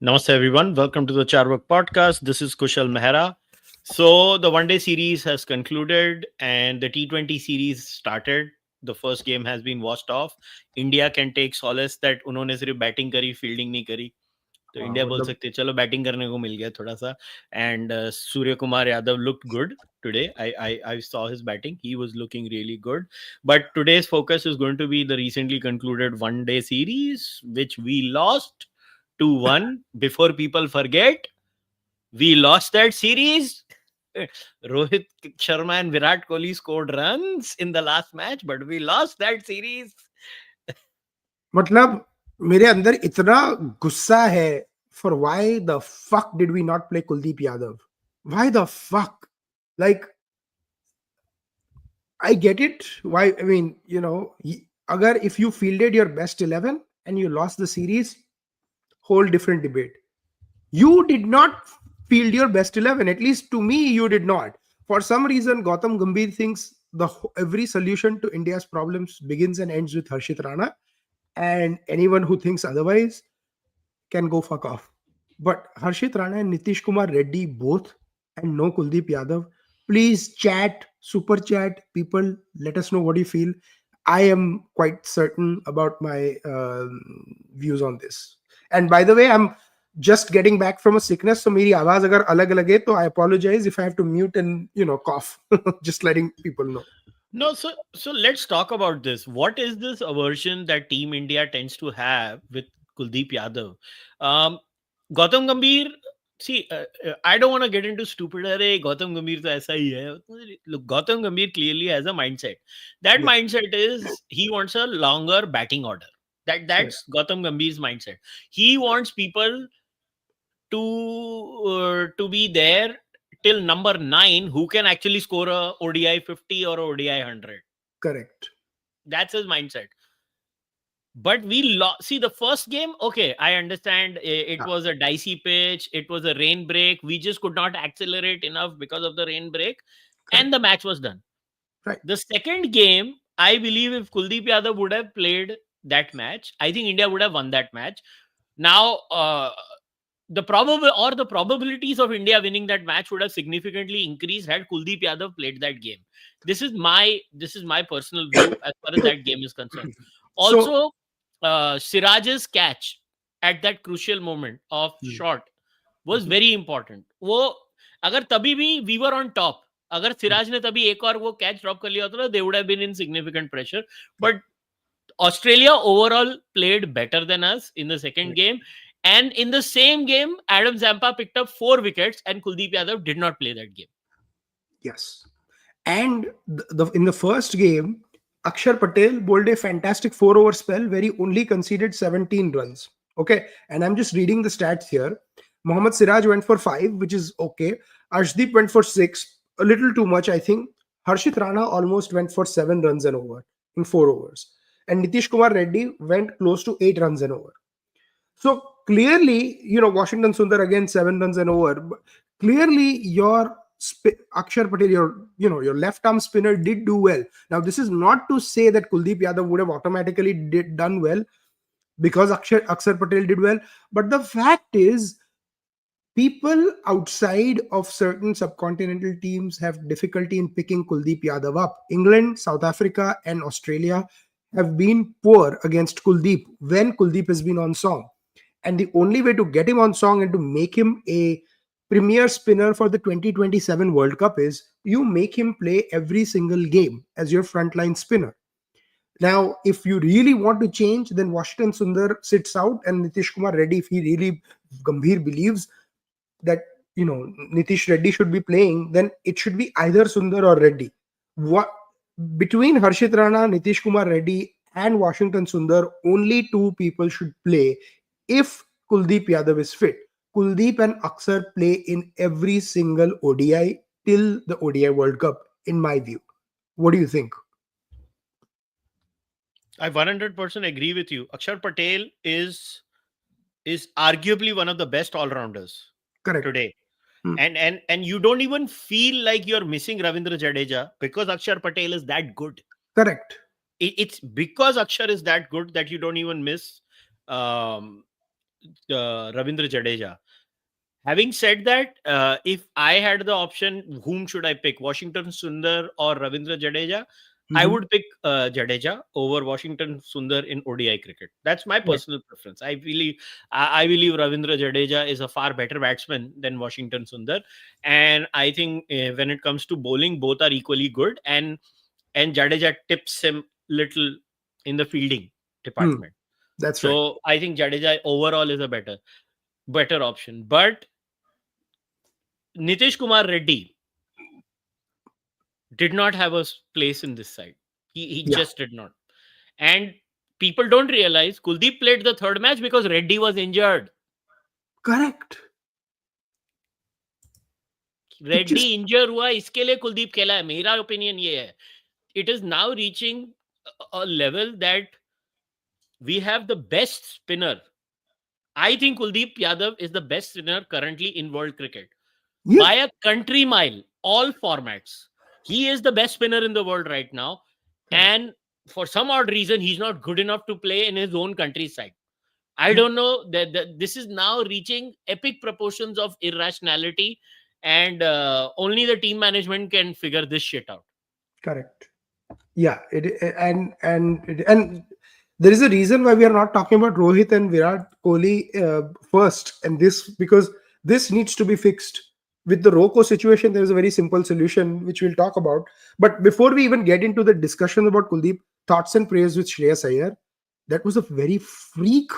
Namaste, everyone. Welcome to the Cārvāka podcast. This is kushalmehra. So, the one day series has concluded and the T20 series started. The first game has been washed off. India can take solace that उन्होंने सिर्फ batting करी, fielding नहीं करी. तो हाँ, India बोल मतलब सकते चलो बैटिंग करने को मिल गया थोड़ा सा. And Surya Kumar Yadav looked good today. I saw his batting. He was looking really good. But today's focus is going to be the recently concluded one day series, which we lost 2-1. Before people forget, we lost that series. Rohit Sharma and Virat Kohli scored runs in the last match, but we lost that series. मतलब मेरे अंदर इतना गुस्सा है for why the fuck did we not play Kuldeep Yadav? Why the fuck? Like, I get it. Why? I mean, agar if you fielded your best 11 and you lost the series, whole different debate. You did not field your best 11. At least to me, you did not. For some reason, Gautam Gambhir thinks every solution to India's problems begins and ends with Harshit Rana. And anyone who thinks otherwise can go fuck off. But Harshit Rana and Nitish Kumar Reddy both, and no Kuldeep Yadav. Please chat, super chat, people. Let us know what you feel. I am quite certain about my views on this. And by the way, I'm just getting back from a sickness, so मेरी आवाज अगर अलग लगे तो I apologize if I have to mute and cough. Just letting people know. No, so let's talk about this. What is this aversion that Team India tends to have with Kuldeep Yadav? Gautam Gambhir, see, I don't want to get into stupid. Arey, Gautam Gambhir to aisa hi hai. Look, Gautam Gambhir clearly has a mindset. That Yeah. mindset is he wants a longer batting order. That's Gautam Gambhir's mindset. He wants people to be there till number 9 who can actually score a ODI 50 or a ODI 100. Correct. That's his mindset. But we lost. See, the first game, okay, I understand it was a dicey pitch. It was a rain break. We just could not accelerate enough because of the rain break. And the match was done. Right. The second game, I believe if Kuldeep Yadav would have played that match, I think India would have won that match. Now, the probabilities of India winning that match would have significantly increased had Kuldeep Yadav played that game. This is my personal view as far as that game is concerned. Also, Siraj's catch at that crucial moment of shot was very important. वो अगर तभी भी we were on top, अगर सिराज ने तभी एक और वो catch drop कर लिया होता ना, they would have been in significant pressure. But Australia overall played better than us in the second game. And in the same game, Adam Zampa picked up 4 wickets and Kuldeep Yadav did not play that game. Yes. And in the first game, Akshar Patel bowled a fantastic 4-over spell where he only conceded 17 runs. Okay. And I'm just reading the stats here. Mohammad Siraj went for 5, which is okay. Arshdeep went for 6, a little too much, I think. Harshit Rana almost went for 7 runs and over in 4 overs. And Nitish Kumar Reddy went close to 8 runs and over. So clearly, Washington Sundar again 7 runs and over. But clearly, your Akshar Patel, your left arm spinner did do well. Now, this is not to say that Kuldeep Yadav would have automatically done well because Akshar Patel did well. But the fact is, people outside of certain subcontinental teams have difficulty in picking Kuldeep Yadav up. England, South Africa, and Australia have been poor against Kuldeep when Kuldeep has been on song. And the only way to get him on song and to make him a premier spinner for the 2027 World Cup is you make him play every single game as your frontline spinner. Now, if you really want to change, then Washington Sundar sits out and Nitish Kumar Reddy, if he really Gambhir believes that Nitish Reddy should be playing, then it should be either Sundar or Reddy. Between Harshit Rana, Nitish Kumar Reddy and Washington Sundar, only 2 people should play if Kuldeep Yadav is fit. Kuldeep and Akshar play in every single ODI till the ODI World Cup, in my view. What do you think? I 100% agree with you. Akshar Patel is arguably one of the best all-rounders today. And you don't even feel like you're missing Ravindra Jadeja because Akshar Patel is that good. Correct. It's because Akshar is that good that you don't even miss Ravindra Jadeja. Having said that, if I had the option, whom should I pick? Washington Sundar or Ravindra Jadeja? I Mhm. would pick Jadeja over Washington Sundar in ODI cricket. That's my Right. personal preference. I believe Ravindra Jadeja is a far better batsman than Washington Sundar, and I think when it comes to bowling, both are equally good. And Jadeja tips him little in the fielding Hmm. department. That's right. So I think Jadeja overall is a better option. But Nitish Kumar Reddy did not have a place in this side. He Yeah. just did not. And people don't realize Kuldeep played the third match because Reddy was injured. Correct. It Reddy just इंजर हुआ इसके लिए कुलदीप खेला है. मेरा opinion ये है. It is now reaching a level that we have the best spinner. I think Kuldeep Yadav is the best spinner currently in world cricket yeah. by a country mile, all formats. He is the best spinner in the world right now. Correct. And for some odd reason, he's not good enough to play in his own country's side. I don't know that this is now reaching epic proportions of irrationality, and only the team management can figure this shit out. Correct. Yeah. And there is a reason why we are not talking about Rohit and Virat Kohli first, and this because this needs to be fixed. With the Roko situation, there is a very simple solution which we'll talk about. But before we even get into the discussion about Kuldeep, thoughts and prayers with Shreyas Iyer. That was a very freak,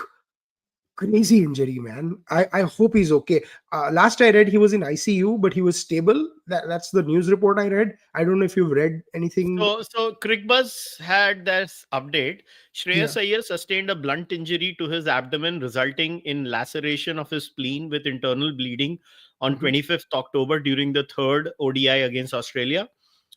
crazy injury, man. I hope he's okay. Last I read, he was in ICU, but he was stable. That's the news report I read. I don't know if you've read anything. So Crickbuzz had this update. Yeah. Shreyas Iyer sustained a blunt injury to his abdomen, resulting in laceration of his spleen with internal bleeding on Mhm. 25th October during the third ODI against Australia.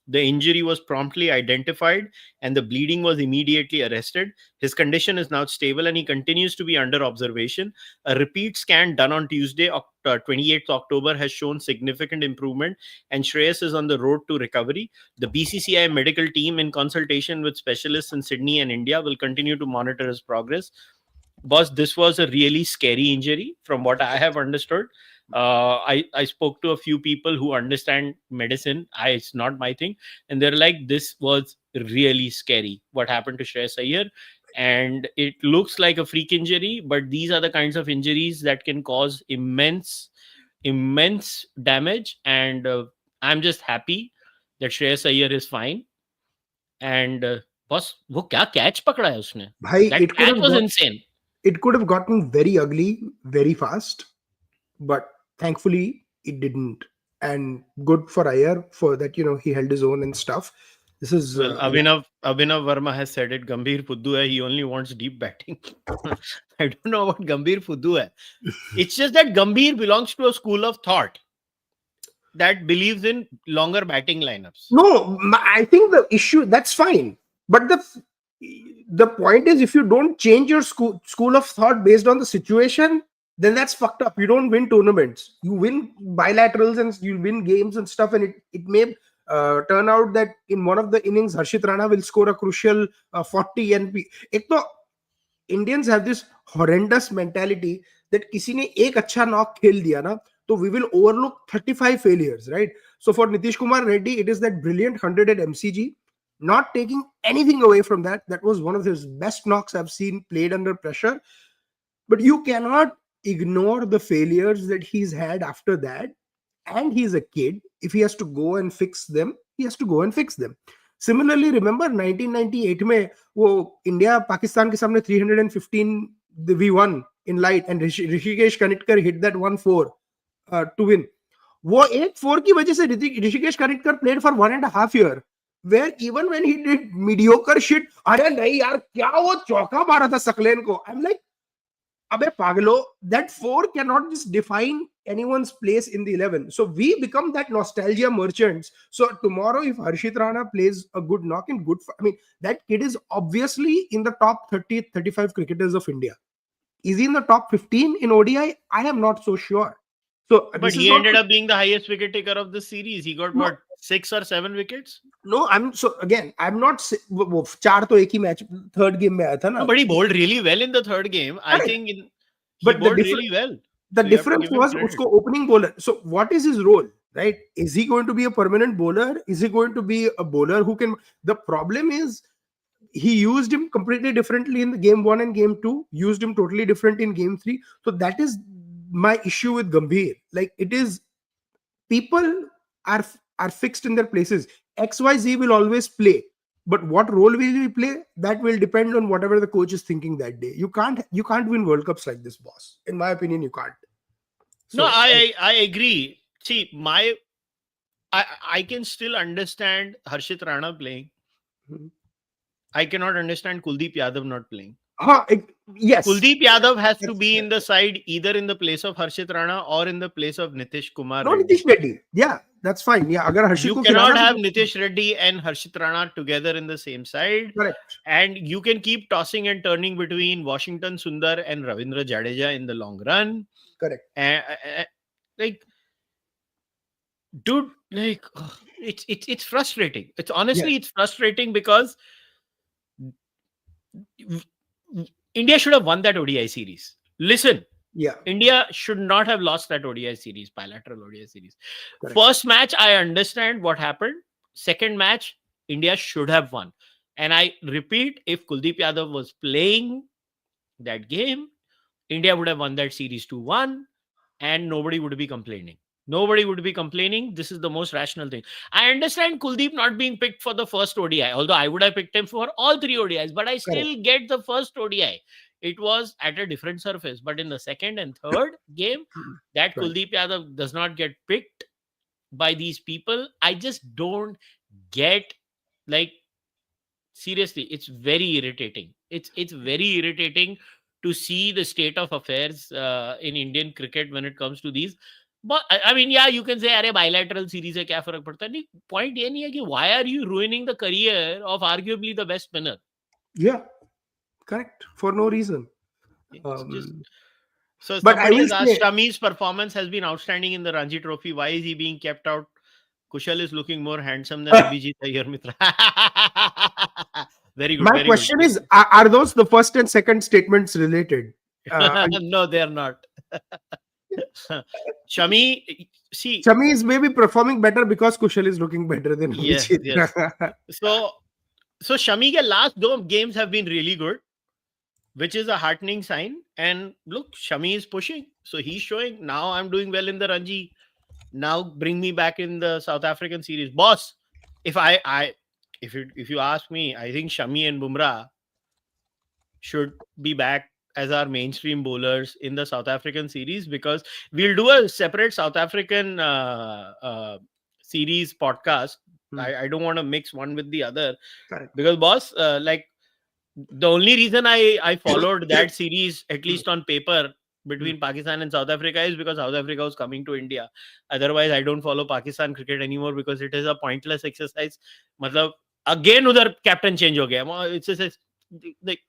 The injury was promptly identified and the bleeding was immediately arrested. His condition is now stable and he continues to be under observation. A repeat scan done on Tuesday, 28th October, has shown significant improvement and Shreyas is on the road to recovery. The BCCI medical team, in consultation with specialists in Sydney and India, will continue to monitor his progress. Boss, this was a really scary injury from what I have understood. I spoke to a few people who understand medicine. It's not my thing, and they're like, this was really scary what happened to Shreyas Iyer, and it looks like a freak injury, but these are the kinds of injuries that can cause immense damage. And I'm just happy that Shreyas Iyer is fine. And boss, वो क्या catch पकड़ा है उसने? Bhai, That catch was insane. it could have gotten very ugly very fast, but thankfully it didn't. And good for Iyer for that, he held his own and stuff. This is Well, Abhinav Verma has said it. Gambhir Fuddu hai. He only wants deep batting. I don't know what Gambhir Fuddu hai. It's just that Gambhir belongs to a school of thought that believes in longer batting lineups. no. I think the issue that's fine, but the point is if you don't change your school of thought based on the situation, then that's fucked up. You don't win tournaments. You win bilaterals and you win games and stuff, and it may turn out that in one of the innings Harshit Rana will score a crucial 40 and ek to Indians have this horrendous mentality that किसी ने एक अच्छा knock खेल दिया ना तो we will overlook 35 failures, right? So for Nitish Kumar Reddy, it is that brilliant 100 at MCG, not taking anything away from that. That was one of his best knocks I've seen played under pressure. But you cannot ignore the failures that he's had after that. And he's a kid. If he has to go and fix them, he has to go and fix them. Similarly, remember 1998 में वो India Pakistan के सामने 315 we won in light and Rishikesh कनिटकर hit that 1-4 to win. वो 8-4 की वजह से Rishikesh कनिटकर played for 1.5 years. Where even when he did mediocre shit, अरे नहीं यार क्या वो चौका मारा था सकलेन को. I'm like, अबे पागलो, that 4 cannot just define anyone's place in the 11. So we become that nostalgia merchants. So tomorrow, if Harshit Rana plays a good knock and that kid is obviously in the top 30, 35 cricketers of India. Is he in the top 15 in ODI? I am not so sure. So, but he ended up being the highest wicket taker of the series. He got what, 6 or 7 wickets? No, I'm not. 4 तो एक ही match, third game में आया था ना. No, but he bowled really well in the third game. I think He But the bowled difference really well. the So you have to difference give him was credit. usko opening bowler. So what is his role, right? Is he going to be a permanent bowler? Is he going to be a bowler who can? The problem is he used him completely differently in the game 1 and game 2, used him totally different in game 3. So that is my issue with Gambhir. Like, it is, people are fixed in their places. XYZ will always play, but what role will he play, that will depend on whatever the coach is thinking that day. You can't win World Cups like this, boss. In my opinion, you can't. No, So I agree. See, I can still understand Harshit Rana playing. Mhm. I cannot understand Kuldeep Yadav not playing. Yes. Kuldeep Yadav has to That's be in fair. the side either in the place of Harshit Rana or in the place of Nitish Kumar No, Reddy. Nitish Reddy. Yeah, that's fine. Yeah, agar Harshit You ko cannot khilana have to, Nitish Reddy and Harshit Rana together in the same side. correct. And you can keep tossing and turning between Washington Sundar and Ravindra Jadeja in the long run. Correct. Like, dude, like, it's frustrating. It's Yes. honestly, it's frustrating because India should have won that ODI series. Listen, Yeah. India should not have lost that ODI series, bilateral ODI series. Correct. First match, I understand what happened. Second match, India should have won. And I repeat, if Kuldeep Yadav was playing that game, India would have won that series 2-1 and nobody would be complaining. Nobody would be complaining. This is the most rational thing. I understand Kuldeep not being picked for the first ODI, although I would have picked him for all three ODIs, but I Correct. still get the first ODI. It was at a different surface. But in the second and third game, that Right. Kuldeep Yadav does not get picked by these people. I just don't get, like, seriously, it's very irritating. It's very irritating to see the state of affairs in Indian cricket when it comes to these. But I mean, yeah, you can say, "अरे bilateral series है, क्या फर्क पड़ता है?" नहीं, point ये नहीं है कि why are you ruining the career of arguably the best spinner? Yeah. Correct. For no reason. It's just so But I somebody will has asked, say, Shami's performance has been outstanding in the Ranji Trophy. Why is he being kept out? Kushal is looking more handsome than Abhijit Iyer Mitra. Very good, my very good. question is, are those the first and second statements related? No, they are not. Shami, see, Chami is maybe performing better because Kushal is looking better than yes, Abhijit. yes. So Shami ke last two games have been really good, which is a heartening sign. And look, Shami is pushing. So he's showing, now I'm doing well in the Ranji. Now bring me back in the South African series. Boss, if you ask me, I think Shami and Bumrah should be back as our mainstream bowlers in the South African series, because we'll do a separate South African series podcast. I don't want to mix one with the other. Correct. Because, boss, like, the only reason I followed that series, at least on paper, between Pakistan and South Africa is because South Africa was coming to India. Otherwise, I don't follow Pakistan cricket anymore because it is a pointless exercise. Matlab, again, udhar captain change ho gaya. It's just like,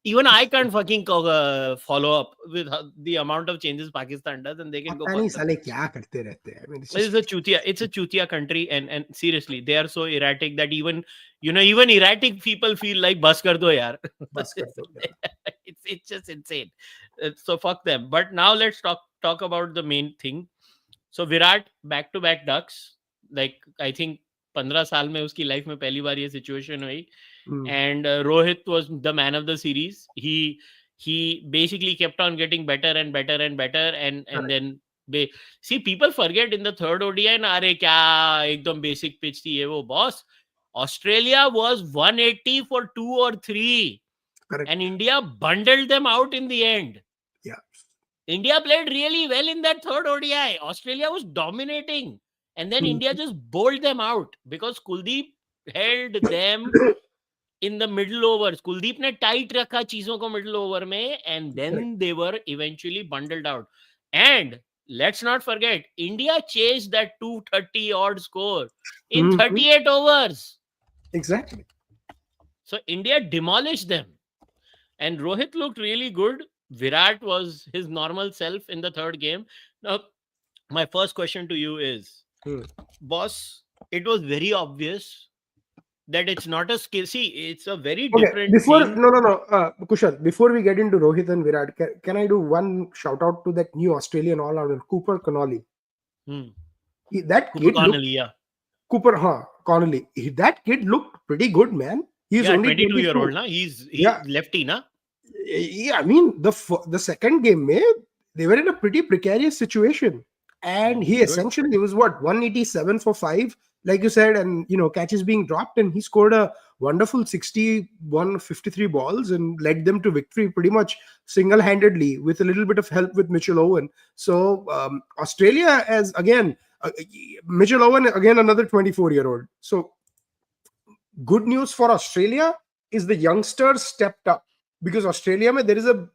even I can't fucking follow up with the amount of changes Pakistan does, and they can go पता fuck नहीं them. साले क्या करते रहते हैं. I mean, It's a chutia country, and seriously, they are so erratic that even erratic people feel like bus kar do yaar. बस कर दो. It's just insane. So fuck them. But now let's talk about the main thing. So Virat back to back ducks. Like, I think 15 साल में उसकी life में पहली बार ये situation हुई. And Rohit was the man of the series. He basically kept on getting better and better and better, and then see, people forget in the third ODI na, अरे क्या एकदम basic pitch थी ये वो. Boss, Australia was 180 for 2 or 3. Correct. And India bundled them out in the end. Yeah. India played really well in that third ODI. Australia was dominating. And then India just bowled them out because Kuldeep held them in the middle overs. Kuldeep ne tight rakha cheezon ko middle over mein, and then they were eventually bundled out. And let's not forget, India chased that 230 odd score in 38 overs. Exactly. So India demolished them. And Rohit looked really good. Virat was his normal self in the third game. Now, my first question to you is, boss, it was very obvious that it's not a skill. See, it's a very Okay, different before thing. no, Kushal, before we get into Rohit and Virat, can I do one shout out to that new Australian all-rounder, Cooper Connolly? Hmm. That Cooper kid looked Connolly, yeah. Cooper, Connolly. That kid looked pretty good, man. He's Yeah, only 22-year-old, 22. na? He's Yeah, lefty, na? yeah. I mean, the second game, they were in a pretty precarious situation, and he Good. essentially was what 187 for five, like you said, and catches being dropped, and he scored a wonderful 61 53 balls and led them to victory pretty much single-handedly with a little bit of help with Mitchell Owen. So Australia, as again, Mitchell Owen again, another 24-year-old. So good news for Australia is the youngsters stepped up, because Australia, there is a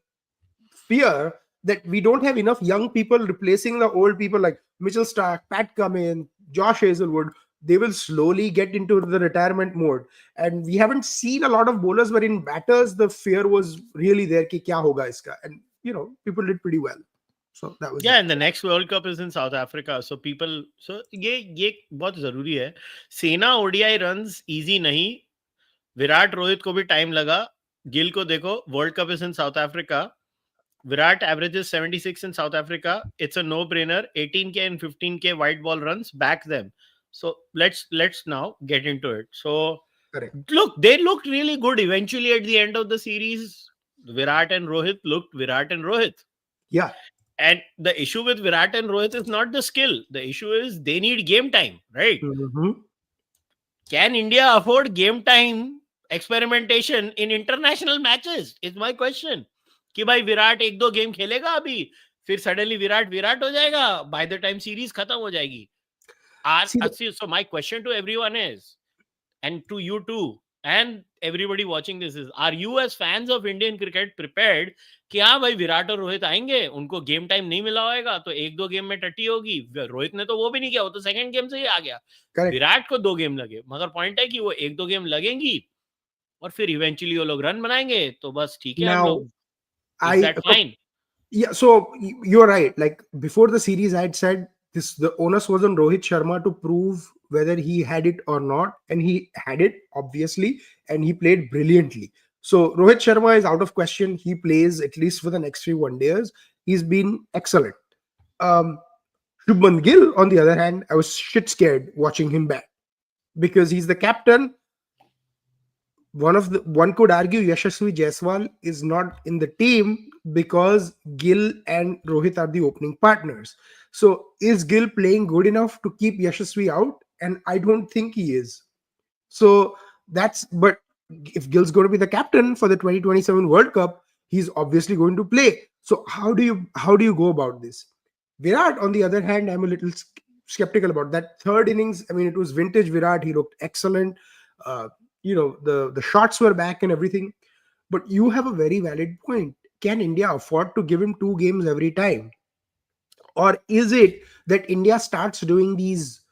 fear that we don't have enough young people replacing the old people like Mitchell Stark, Pat Cummins, Josh Hazelwood. They will slowly get into the retirement mode, and we haven't seen a lot of bowlers. But in batters, the fear was really there. Ki kya hoga iska? And people did pretty well. So that was Yeah, that. and the next World Cup is in South Africa. So people, so ये बहुत जरूरी है. सेना ODI runs easy नहीं. विराट रोहित को भी time लगा. गिल को देखो, world cup is in south Africa. Virat averages 76 in South Africa. It's a no-brainer. 18K and 15K white ball runs, back them. So let's now get into it. So Correct. look, they looked really good eventually at the end of the series. Virat and Rohit looked Virat and Rohit. Yeah. And the issue with Virat and Rohit is not the skill. The issue is they need game time, right? Mm-hmm. Can India afford game time experimentation in international matches? Is my question. कि भाई विराट एक दो game खेलेगा अभी, फिर suddenly Virat Virat हो जाएगा, by the time series खत्म हो जाएगी. So my question to everyone is, and to you too, and everybody watching this is, are you as fans of Indian cricket prepared कि हाँ भाई विराट और रोहित आएंगे, उनको गेम टाइम नहीं मिला होगा तो एक दो गेम में टट्टी होगी. रोहित ने तो वो भी नहीं किया, वो तो सेकंड गेम से ही आ गया. Correct. विराट को 2 गेम लगे, मगर पॉइंट है कि वो 1-2 गेम लगेंगी और फिर इवेंचुअली वो लोग रन बनाएंगे, तो बस ठीक है. हम Now, लोग, is that fine? Yeah, so you're right. Like before the series, I had said the onus was on Rohit Sharma to prove whether he had it or not, and he had it obviously, and he played brilliantly. So Rohit Sharma is out of question. He plays at least for the next 3 1 days. He's been excellent. Shubman Gill, on the other hand, I was shit scared watching him bat because he's the captain. One could argue Yashasvi Jaiswal is not in the team because Gill and Rohit are the opening partners. So is Gill playing good enough to keep Yashasvi out? And I don't think he is. So but if Gill's going to be the captain for the 2027 World Cup, he's obviously going to play. So how do you go about this? Virat, on the other hand, I'm a little skeptical about that third innings. I mean, it was vintage Virat. He looked excellent. The shots were back and everything. But you have a very valid point. Can India afford to give him 2 games every time? Or is it that India starts doing these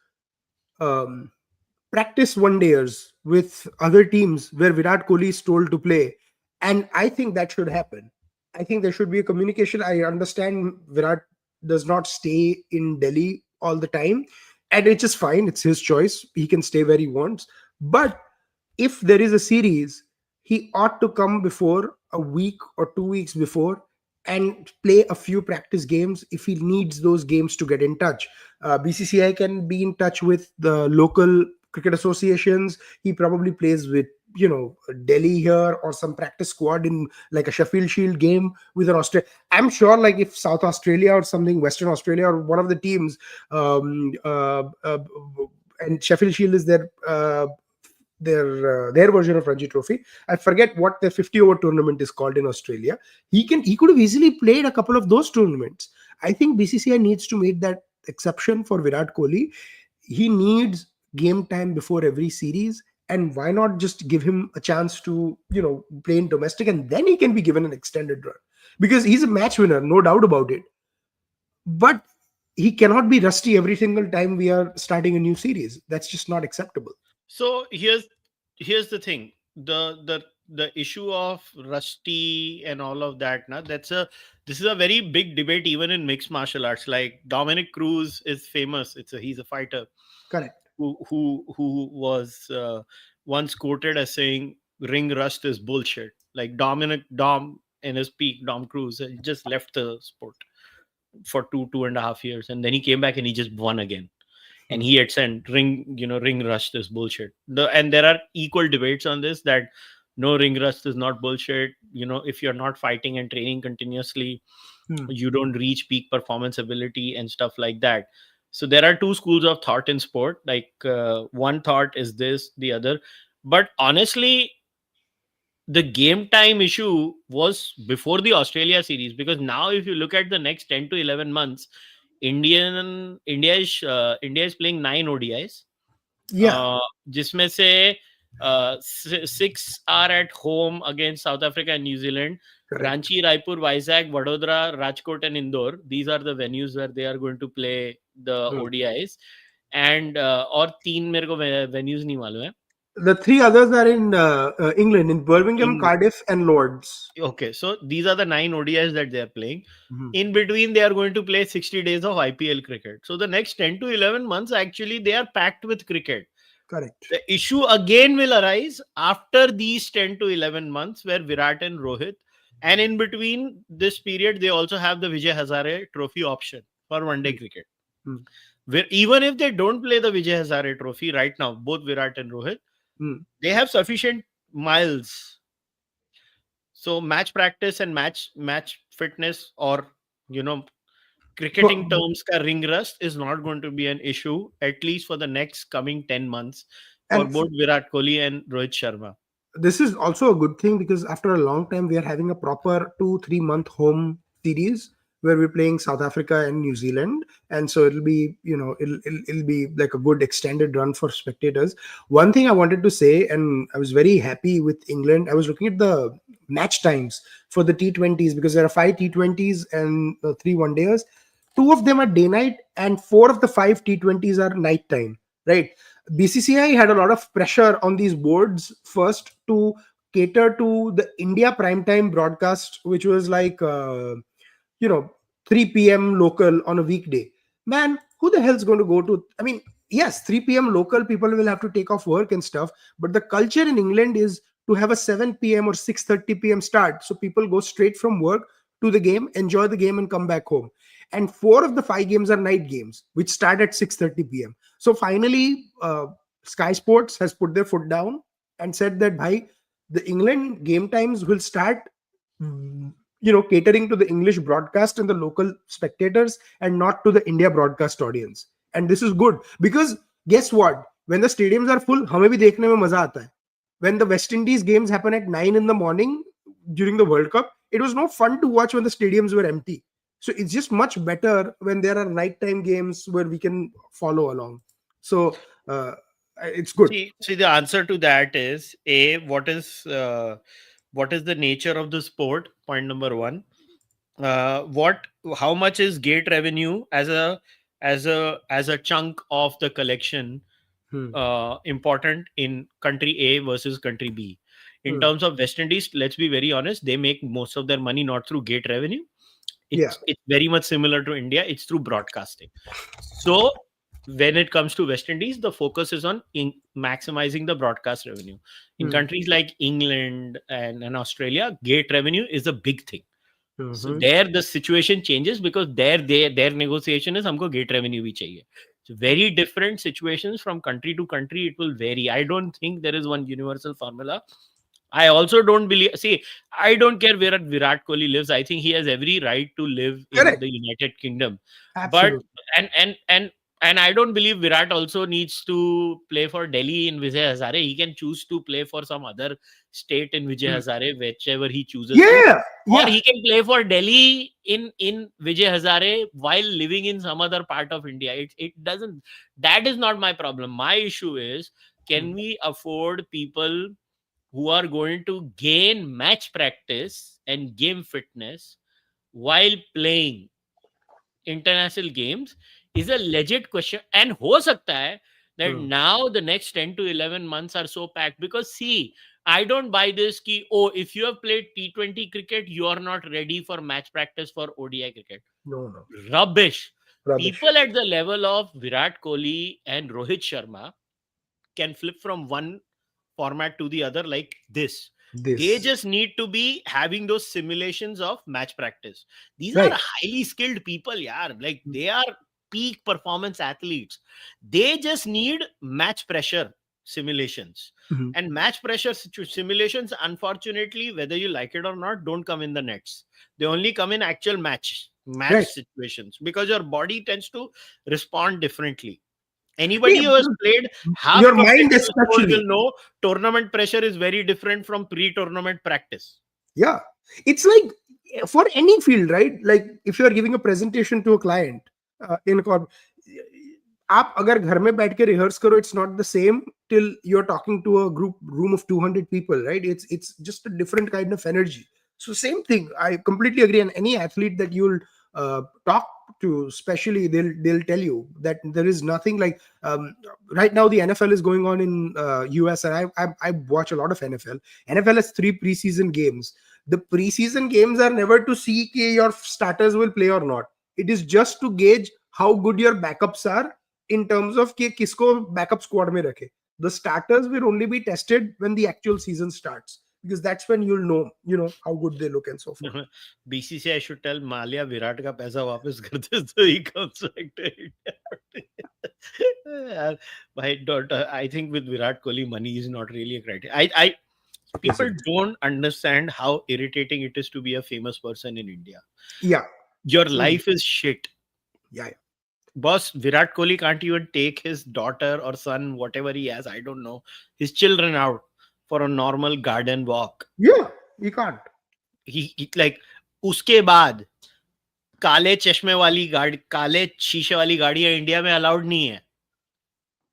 practice one-dayers with other teams where Virat Kohli is told to play? And I think that should happen. I think there should be a communication. I understand Virat does not stay in Delhi all the time, and it's just fine. It's his choice. He can stay where he wants. But if there is a series, he ought to come before a week or 2 weeks before and play a few practice games if he needs those games to get in touch. BCCI can be in touch with the local cricket associations. He probably plays with Delhi here or some practice squad in like a Sheffield Shield game with an Australia. I'm sure like if South Australia or something, Western Australia or one of the teams, and Sheffield Shield is their version of Ranji Trophy. I forget what the 50-over tournament is called in Australia. He could have easily played a couple of those tournaments. I think BCCI needs to make that exception for Virat Kohli. He needs game time before every series, and why not just give him a chance to play in domestic, and then he can be given an extended run because he's a match winner, no doubt about it. But he cannot be rusty every single time we are starting a new series. That's just not acceptable. So here's the thing. The issue of rusty and all of that, this is a very big debate even in mixed martial arts. Like Dominic Cruz is famous. He's a fighter. Correct. Who was once quoted as saying ring rust is bullshit. Like Dom in his peak, Dom Cruz, he just left the sport for 2.5 years, and then he came back and he just won again. And he had said ring rust is bullshit. And there are equal debates on this, that no, ring rust is not bullshit. If you're not fighting and training continuously, you don't reach peak performance ability and stuff like that. So there are two schools of thought in sport. Like one thought is this, the other. But honestly, the game time issue was before the Australia series, because now if you look at the next 10 to 11 months, India is playing 9 ODIs, Yeah, जिसमें से 6 are at home against South Africa and New Zealand. correct. Ranchi, Raipur, Vizag, Vadodara, Rajkot and Indore. These are the venues where they are going to play the ODIs. And और 3 मेरे को venues नहीं मालूम है. The three others are in England, in Birmingham, Cardiff, and Lords. Okay, so these are the 9 ODIs that they are playing. Mhm. In between, they are going to play 60 days of IPL cricket. So the next 10 to 11 months, actually, they are packed with cricket. Correct. The issue again will arise after these 10 to 11 months, where Virat and Rohit, and in between this period, they also have the Vijay Hazare Trophy option for one-day cricket. Where even if they don't play the Vijay Hazare Trophy right now, both Virat and Rohit, they have sufficient miles. So match practice and match fitness, or cricketing terms ka ring rust is not going to be an issue, at least for the next coming 10 months for And both Virat Kohli and Rohit Sharma. this is also a good thing, because after a long time we are having a proper 2-3 month home series where we're playing South Africa and New Zealand, and so it'll be it'll be like a good extended run for spectators. One thing I wanted to say, and I was very happy with England, I was looking at the match times for the T20s, because there are 5 T20s and 3 one-dayers. 2 of them are day night, and 4 of the 5 T20s are night time, right? BCCI had a lot of pressure on these boards first to cater to the India primetime broadcast, which was like 3 p.m. local on a weekday. Man, who the hell's going to go to? I mean, yes, 3 p.m. local, people will have to take off work and stuff, but the culture in England is to have a 7 p.m. or 6:30 p.m. start, so people go straight from work to the game, enjoy the game, and come back home. And 4 of the 5 games are night games, which start at 6:30 p.m. So finally, Sky Sports has put their foot down and said that, bhai, the England game times will start catering to the English broadcast and the local spectators, and not to the India broadcast audience. And this is good, because guess what? When the stadiums are full, हमें भी देखने में मजा आता है. When the West Indies games happen at 9 in the morning during the World Cup, it was no fun to watch when the stadiums were empty. So it's just much better when there are nighttime games where we can follow along. So it's good. See, the answer to that is what is the nature of the sport? Point number 1. How much is gate revenue as a chunk of the collection important in country A versus country B? In terms of West Indies, let's be very honest, they make most of their money not through gate revenue. It's very much similar to India. It's through broadcasting. So when it comes to West Indies, the focus is on maximizing the broadcast revenue. In countries like England and Australia, gate revenue is a big thing. So there the situation changes, because their negotiation is हमको gate revenue भी चाहिए. So very different situations from country to country. It will vary. I don't think there is one universal formula. I also don't believe. See, I don't care where Virat Kohli lives. I think he has every right to live in the United Kingdom. Absolutely. But and I don't believe Virat also needs to play for Delhi in Vijay Hazare. He can choose to play for some other state in Vijay Hazare, whichever he chooses. Or he can play for Delhi in Vijay Hazare while living in some other part of India. It doesn't. That is not my problem. My issue is, can we afford people who are going to gain match practice and game fitness while playing international games, is a legit question. And ho sakta hai that now the next 10 to 11 months are so packed, because see, I don't buy this ki, if you have played T20 cricket, you are not ready for match practice for ODI cricket. No. Rubbish. People at the level of Virat Kohli and Rohit Sharma can flip from one format to the other like this. They This. just need to be having those simulations of match practice. These Right. are highly skilled people, yeah. Like they are peak performance athletes. They just need match pressure simulations. Mhm. And match pressure simulations, unfortunately, whether you like it or not, don't come in the nets. They only come in actual match Right. situations, because your body tends to respond differently. Anybody Yeah, who has played half your mind professional sport especially. will know tournament pressure is very different from pre-tournament practice. Yeah. It's like for any field, right? Like if you are giving a presentation to a client in a आप अगर घर में बैठ के rehearse करो, it's not the same till you're talking to a group room of 200 people, right? It's just a different kind of energy. So same thing, I completely agree. And any athlete that you'll talk to, especially they'll tell you that there is nothing like right now the NFL is going on in US, and I watch a lot of NFL. NFL has 3 preseason games. The preseason games are never to see कि your starters will play or not. It is just to gauge how good your backups are in terms of कि किसको backup squad में रखे. The starters will only be tested when the actual season starts, because that's when you'll know how good they look and so forth. BCCI should tell Malia Virat का पैसा वापस कर दे so he comes back to India. I think with Virat Kohli, money is not really a criteria. People don't understand how irritating it is to be a famous person in India. Yeah. Your life is shit. Yeah. Boss, Virat Kohli can't even take his daughter or son, whatever he has, I don't know, his children out for a normal garden walk. Yeah, you can't. He like, उसके बाद काले चश्मे वाली गाड़ी, काले शीशे वाली गाड़ियां इंडिया में अलाउड नहीं है.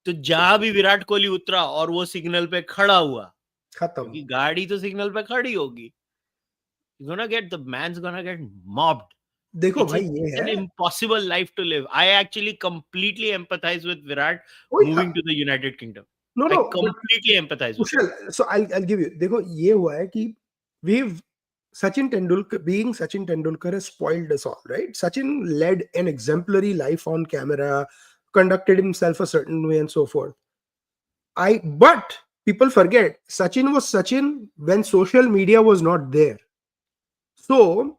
तो जहां भी विराट कोहली उतरा और वो सिग्नल पे खड़ा हुआ, क्योंकि गाड़ी तो सिग्नल पे खड़ी होगी, the man's gonna get mobbed. देखो भाई ये It's an है. impossible life to live. I actually completely empathize with Virat moving to the United Kingdom. No, I completely empathize with Kushal, so I'll give you. देखो ये हुआ है कि we've Sachin Tendulkar has spoiled us all, right? Sachin led an exemplary life on camera, conducted himself a certain way and so forth. But people forget Sachin was Sachin when social media was not there. So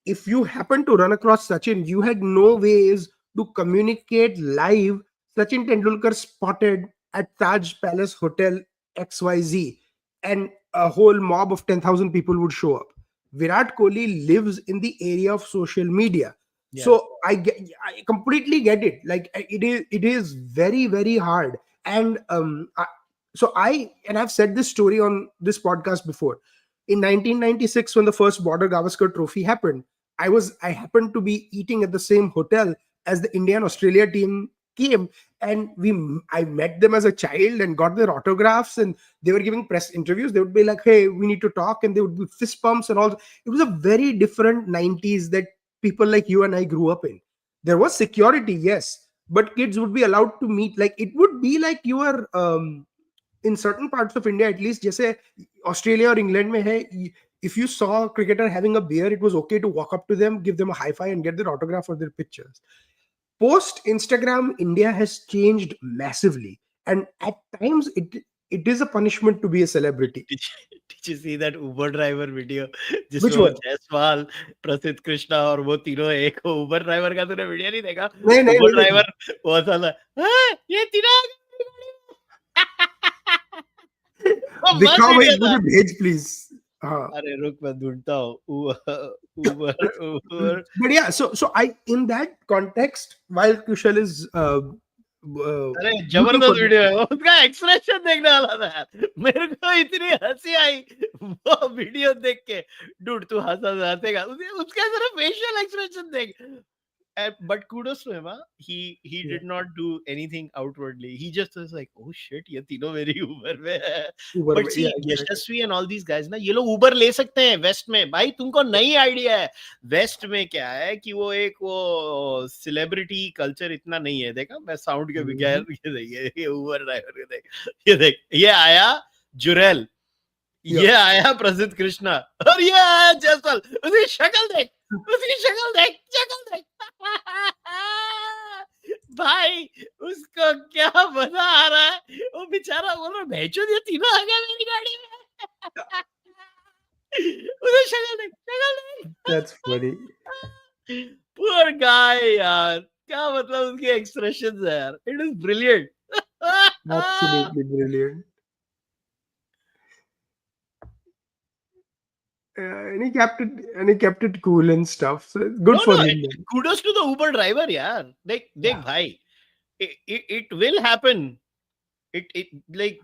if you happen to run across Sachin, you had no ways to communicate live. Sachin Tendulkar spotted at Taj Palace Hotel XYZ, and a whole mob of 10,000 people would show up. Virat Kohli lives in the area of social media. Yeah. So I completely get it. Like it is very, very hard. And I've said this story on this podcast before. In 1996, when the first Border Gavaskar Trophy happened, I happened to be eating at the same hotel as the India and Australia team came, and I met them as a child and got their autographs, and they were giving press interviews. They would be like, "Hey, we need to talk," and they would be fist bumps and all. It was a very different 90s that people like you and I grew up in. There was security, yes, but kids would be allowed to meet. Like it would be like you were in certain parts of India, at least, जैसे Australia or England में है, if you saw a cricketer having a beer, it was okay to walk up to them, give them a high five, and get their autograph or their pictures. Post Instagram, India has changed massively, and at times it is a punishment to be a celebrity. Did you see that Uber driver video? Which one? Jaiswal, प्रसिद्ध कृष्णा और वो तीनों एक Uber driver का तूने video नहीं देखा? नहीं, Uber driver वो साला, ये तीनों दिखाओ भाई, मुझे भेज प्लीज. अरे रुक मैं ढूंढता हूँ. Uber. But yeah, so I in that context, while Kushal is अरे जबरदस्त वीडियो है, उसका एक्सप्रेशन देखने वाला था यार. मेरे को इतनी हंसी आई वो वीडियो देख के. डूड तू हंसेगा, उसका जरा फेशियल एक्सप्रेशन देख. But kudos to him, he did not do anything outwardly. He just was like, oh shit, ये तीनों मेरी Uber में है. But see, Yashasvi and all these guys ना, ये लोग Uber ले सकते हैं वेस्ट में. भाई तुमको नई आइडिया है. वेस्ट में क्या है कि वो एक वो सेलिब्रिटी कल्चर इतना नहीं है. देखा मैं साउंड के बगैर ये Uber ड्राइवर के देख ये आया जुरेल, ये आया प्रसिद्ध कृष्णा और ये आया जयसवाल. उसकी शक्ल देख. भाई उसको क्या मजा आ रहा है. वो बेचारा बोल रहा भेजो ये तीनों आ गए मेरी गाड़ी में. उधर शक्ल नहीं. That's funny. Poor guy यार. क्या मतलब उसके expressions है यार. It is brilliant. Absolutely brilliant. And he kept it cool and stuff. So it's good for him. Kudos to the Uber driver यार. देख भाई. It will happen. It like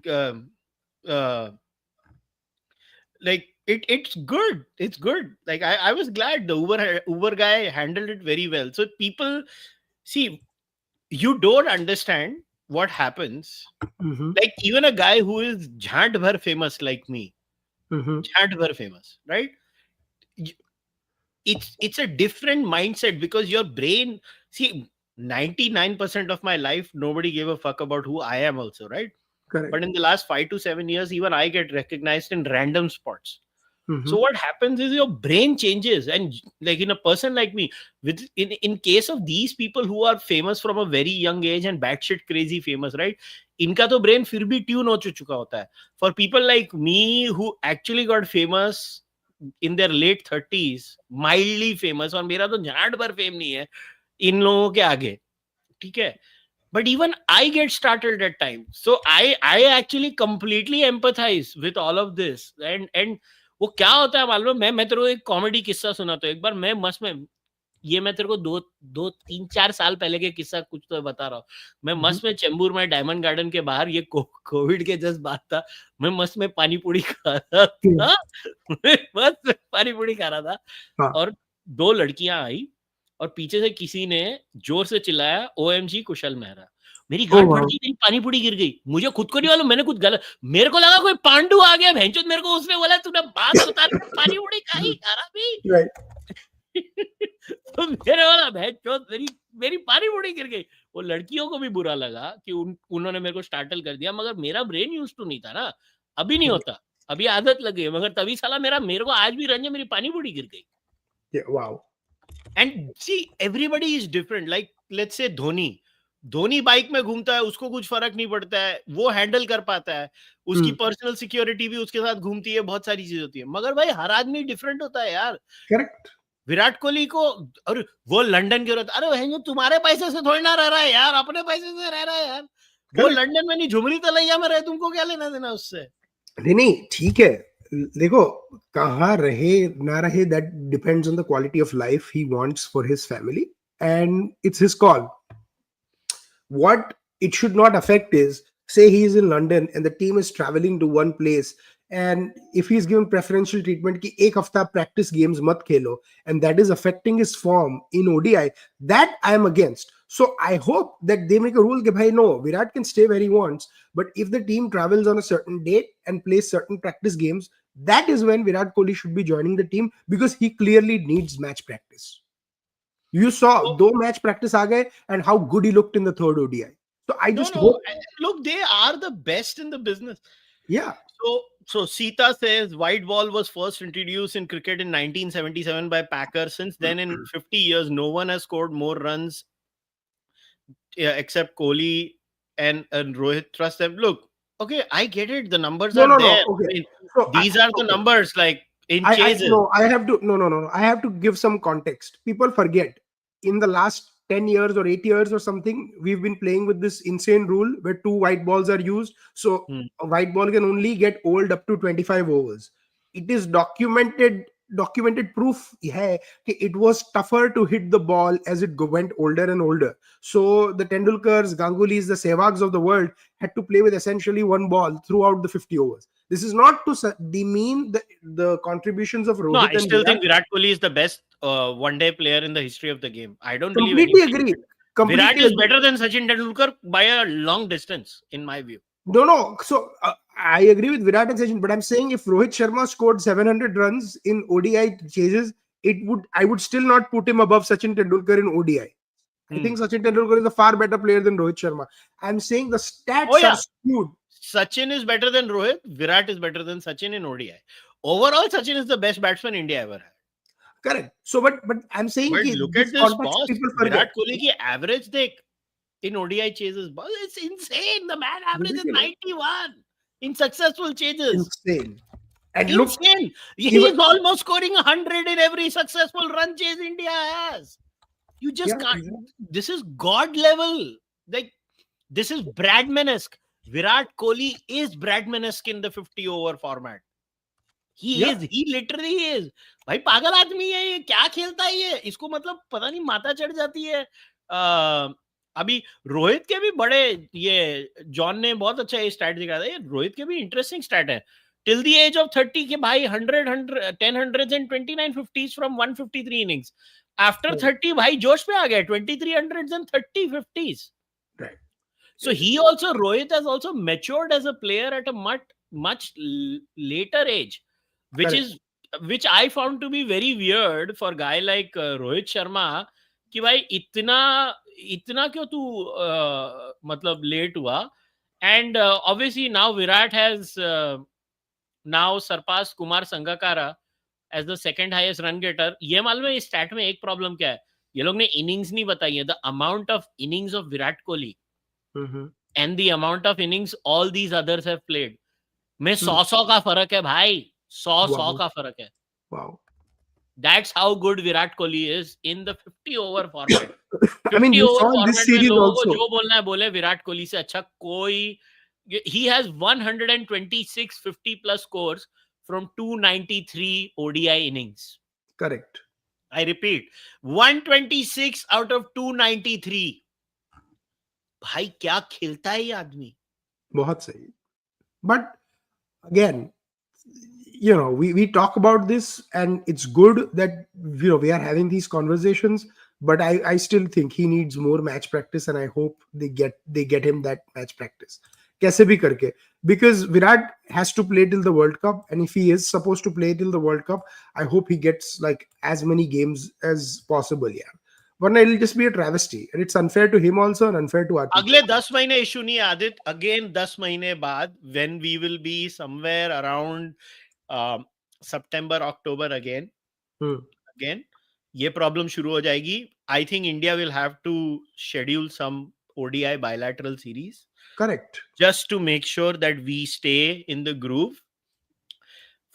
it's good. It's good. Like I was glad the Uber guy handled it very well. So people see, you don't understand what happens. Like even a guy who is jhant bhar famous like me, jhant bhar famous, right? It's a different mindset because your brain, see, 99% of my life nobody gave a fuck about who I am also, right? Correct. But in the last 5 to 7 years, even I get recognized in random spots. So what happens is your brain changes, and like in a person like me, with in case of these people who are famous from a very young age and batshit crazy famous, right? इनका तो brain फिर भी tune हो चुका होता है. For people like me who actually got famous in their late 30s, mildly famous, और मेरा तो झाड़ भर फेम नहीं है इन लोगों के आगे, ठीक है? But even I get startled at times. So I actually completely empathize with all of this. And वो क्या होता है मालूम है? मैं तेरे को एक कॉमेडी किस्सा सुनाता हूँ. एक बार मैं मस्त में, ये मैं तेरे को 2-3-4 साल पहले के किस्सा कुछ तो बता रहा हूँ. मैं मस्त में चेंबूर में डायमंड गार्डन के बाहर, ये कोविड के जस्ट बात था, मैं मस्त में पानी पूरी खा रहा था. मैं मस्त में पानी पूरी खा रहा था और 2 लड़कियां आई और पीछे से किसी ने जोर से चिल्लाया, OMG कुशल मेहरा. मेरी गांड फट गई, मेरी पानी पूरी गिर गई. मुझे खुद को नहीं मालूम मैंने कुछ गलत, मेरे को लगा कोई पांडु आ गया भैंचोद. मेरे को उसने बोला तूने बात बता, पानी पूरी खाई खराबी. तो मेरे वाला भैंचोद, मेरी पानी पूरी गिर गई. वो लड़कियों को भी बुरा लगा कि उन्होंने मेरे को स्टार्टल कर दिया, मगर मेरा ब्रेन यूज टू नहीं था ना. अभी नहीं होता, अभी आदत लग गई. मगर तभी साला मेरे को आज भी रंज, मेरी पानी पूरी गिर गई. Wow. And see, everybody is different. Like let's say Dhoni bike में घूमता है, उसको कुछ फर्क नहीं पड़ता है, वो हैंडल कर पाता है, उसकी पर्सनल सिक्योरिटी भी उसके साथ घूमती है, बहुत सारी चीज होती है. मगर भाई हर आदमी डिफरेंट होता है यार. करेक्ट. विराट कोहली को, और वो लंदन के रहता, अरे भाई तुम्हारे पैसे से थोड़ी ना रह रहा है यार, अपने पैसे से रह रहा है यार. वो लंदन में नहीं, झुमरी तलैया में रहे, तुमको क्या लेना देना उससे? नहीं, ठीक है. देखो, कहाँ रहे ना रहे, that depends on the quality of life he wants for his family, and it's his call. What it should not affect is, say he is in London and the team is traveling to one place, and if he's given preferential treatment कि एक हफ्ता practice games मत खेलो, and that is affecting his form in ODI, that I am against. So I hope that they make a rule that, bhai, no, Virat can stay where he wants, but if the team travels on a certain date and plays certain practice games, that is when Virat Kohli should be joining the team, because he clearly needs match practice. You saw 2 match practice aa gaye and how good he looked in the 3rd ODI. So I just hope. Look, they are the best in the business. Yeah. So Sita says white ball was first introduced in cricket in 1977 by Packer. Since then, in 50 years, no one has scored more runs except Kohli and Rohit. Trust them. Look, okay, I get it. The numbers are there. No, okay. I mean, so these are the numbers, like in chases. I have to give some context. People forget. In the last 10 years or 8 years or something, we've been playing with this insane rule where 2 white balls are used. So a white ball can only get old up to 25 overs. It is documented proof hai कि it was tougher to hit the ball as it went older and older. So the Tendulkars, Ganggulis, the Sehwags of the world had to play with essentially 1 ball throughout the 50 overs. This is not to demean the contributions of Rohit. No, I still think Virat Kohli is the best one-day player in the history of the game. I don't completely agree. Virat is better than Sachin Tendulkar by a long distance, in my view. No. So I agree with Virat and Sachin, but I'm saying if Rohit Sharma scored 700 runs in ODI chases, I would still not put him above Sachin Tendulkar in ODI. I think Sachin Tendulkar is a far better player than Rohit Sharma. I'm saying the stats are skewed. Sachin is better than Rohit. Virat is better than Sachin in ODI. Overall, Sachin is the best batsman India ever had. Correct. So, but I'm saying, look at this boss. Virat Kohli ki average in ODI chases, it's insane. The man average is 91. in successful chases. Insane. And look, Insane. He even is almost scoring 100 in every successful run chase India has. You just yeah, can't. exactly. This is God level. Like, this is Bradman-esque. Virat Kohli is Bradman-esque in the 50 over format. He Yeah. is. He literally is. भाई पागल आदमी है ये, क्या खेलता है ये, इसको मतलब पता नहीं माथा चढ़ जाती है. अभी रोहित के भी बड़े, ये जॉन ने बहुत अच्छा ये स्टैट दिखाया था. ये रोहित के भी इंटरेस्टिंग स्टैट है. टिल द एज ऑफ 30 के भाई 10 hundreds and 29 50s from 153 innings. After 30 भाई जोश पे आ गया, 23 hundreds and 30 50s. Right. So Rohit has also matured as a player at a much later age, which I found to be very weird for a guy like Rohit Sharma. कि भाई इतना क्यों तू मतलब late हुआ. And obviously now Virat has now surpassed Kumar Sangakkara as the second highest run getter. ये मालूम है इस stat में एक problem क्या है, ये लोग ने innings नहीं बताई है. The amount of innings of Virat Kohli and the amount of innings all these others have played, में 100 का फर्क है भाई. 100 का फर्क है. Wow. That's how good Virat Kohli is in the 50 over format. I mean, 50 you over saw in format this में series लोगों को also. जो बोलना है बोले. विराट कोहली से अच्छा कोई. He has 126 50 plus scores from 293 ODI innings. Correct. I repeat, 126 out of 293. भाई क्या खेलता है ये आदमी. बहुत सही. But again, we talk about this, and it's good that we are having these conversations. But I still think he needs more match practice, and I hope they get him that match practice. Kaise bhi karke, because Virat has to play till the World Cup, and if he is supposed to play till the World Cup, I hope he gets like as many games as possible. Yeah. But it'll just be a travesty, and it's unfair to him also and unfair to our people. अगले 10 महीने issue नहीं है Aadit. Again 10 महीने बाद when we will be somewhere around September October again ये problem शुरू हो जाएगी. I think India will have to schedule some ODI bilateral series. Correct. Just to make sure that we stay in the groove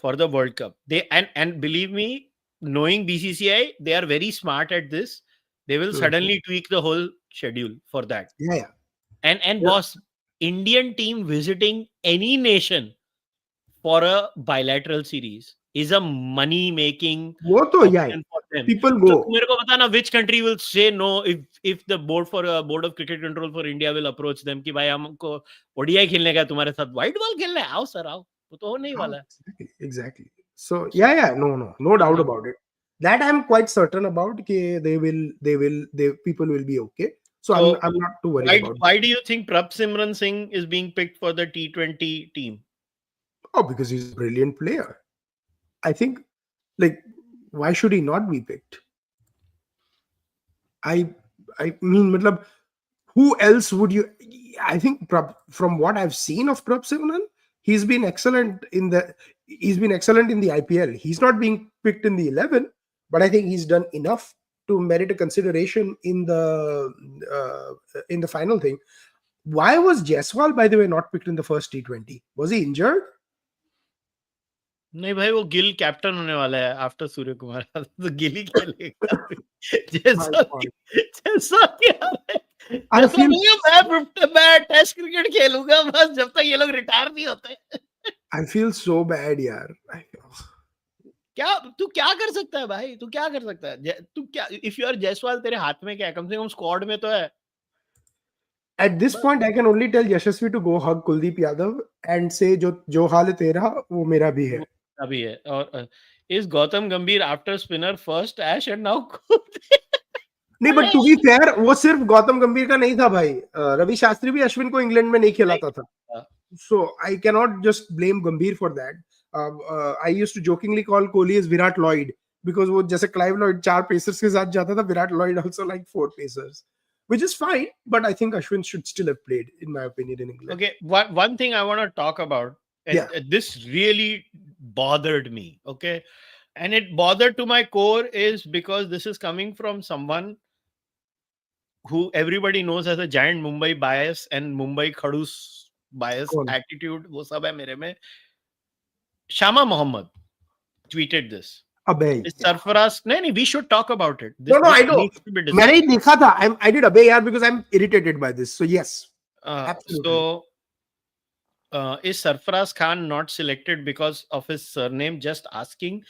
for the World Cup. They and believe me, knowing BCCI, they are very smart at this. They will suddenly tweak the whole schedule for that. Yeah. And boss, Indian team visiting any nation for a bilateral series is a money making option for them. People go. So मेरे को बता ना which country will say no if the board of cricket control for India will approach them कि भाई हमको ODI खेलने का तुम्हारे साथ white ball खेलने आओ सर आओ. वो तो होने ही वाला है. Exactly. So no doubt about it. That I'm quite certain about. People will be okay. So I'm not too worried about it. Why do you think Prabhsimran Singh is being picked for the T20 team? Oh, because he's a brilliant player. I think, why should he not be picked? I mean, who else would you? I think from what I've seen of Prabhsimran, he's been excellent in the IPL. He's not being picked in the 11, but I think he's done enough to merit a consideration in the final thing. Why was Jaiswal, by the way, not picked in the first T20? Was he injured? नहीं भाई, वो Gill captain होने वाला है after Surya Kumar. तो गिल ही खेलेगा. जैसा मैं टेस्ट क्रिकेट खेलूंगा बस जब तक ये लोग रिटायर नहीं होते. I feel so bad यार. तू क्या कर सकता है भाई? तू क्या कर सकता है? तू क्या, इफ यू आर जायसवाल, तेरे हाथ में क्या है? कम से कम स्क्वाड में तो है. At this point, I can only tell Yashasvi to go hug Kuldeep Yadav and say, "जो हाल है तेरा, वो मेरा भी है." अभी है. और is Gautam Gambhir after spinner first Ash and now नहीं, बट टू बी फेयर, वो सिर्फ गौतम गंभीर का नहीं था भाई. रवि शास्त्री भी अश्विन को इंग्लैंड में नहीं खिलाता था. So I cannot just blame Gambhir for that. I used to jokingly call Kohli as Virat Lloyd because वो जैसे Clive Lloyd 4 pacers के साथ जाता था, Virat Lloyd also like 4 pacers, which is fine. But I think Ashwin should still have played, in my opinion, in England. Okay, one thing I want to talk about, and this really bothered me. Okay, and it bothered to my core is because this is coming from someone who everybody knows has a giant Mumbai bias and Mumbai Khadus bias, कौन? attitude, वो सब है मेरे में. Shama Mohammed tweeted this. अबे Is यार. Sarfaraz? नहीं, we should talk about it. No, I know. needs to be discussed. मैंने ही देखा था. I did अबे यार because I'm irritated by this. So yes, absolutely. So, is Sarfaraz Khan not selected because of his surname? Just asking.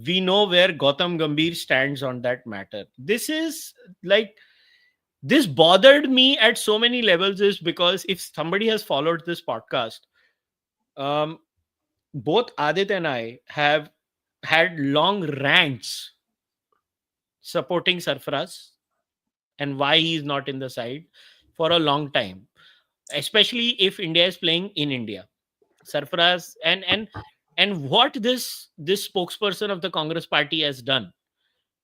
We know where Gautam Gambhir stands on that matter. This is like, this bothered me at so many levels, is because if somebody has followed this podcast, both Adit and I have had long rants supporting Sarfaraz and why he is not in the side for a long time, especially if India is playing in India. Sarfaraz and what this spokesperson of the Congress party has done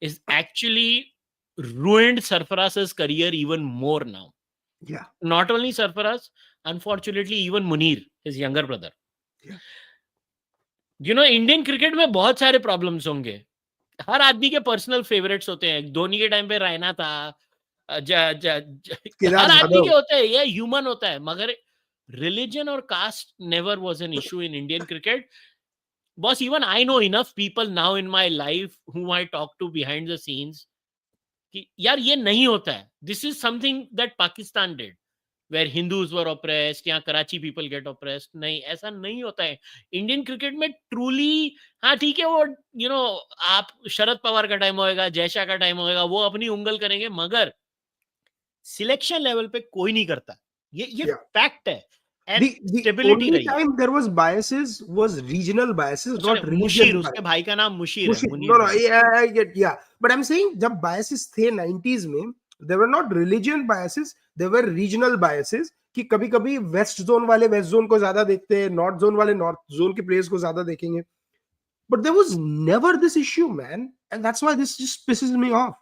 is actually ruined Sarfaraz's career even more now. Yeah. Not only Sarfaraz, unfortunately even Munir, his younger brother. Yeah. You know, Indian cricket में बहुत सारे problems होंगे. हर आदमी के personal favourites होते हैं. धोनी के time पे रैना था, हर आदमी के होते हैं, ये ह्यूमन होता है. मगर religion or caste never was an issue in Indian cricket. Boss, even I know enough people now in my life whom I talk to behind the scenes कि यार ये नहीं होता है. This is something that Pakistan did, where Hindus were oppressed, या Karachi people get oppressed. नहीं, ऐसा नहीं होता है. इंडियन क्रिकेट में ट्रूली, हाँ ठीक है, वो यू नो आप शरद पवार का टाइम होएगा, जयशाह का टाइम होएगा, वो अपनी उंगल करेंगे, मगर सिलेक्शन लेवल पे कोई नहीं करता. ये फैक्ट है. And the only time there was biases was regional biases, not religion. उसके भाई का नाम मुशीर है. No, yeah. But I'm saying जब biases थे 90s में, there were not religion biases, there were regional biases. कि कभी कभी वेस्ट जोन वाले वेस्ट जोन को ज्यादा देखते हैं, नॉर्थ जोन वाले नॉर्थ जोन के प्लेयर्स को ज्यादा देखेंगे. But there was never this issue, man, and that's why this just pisses me off.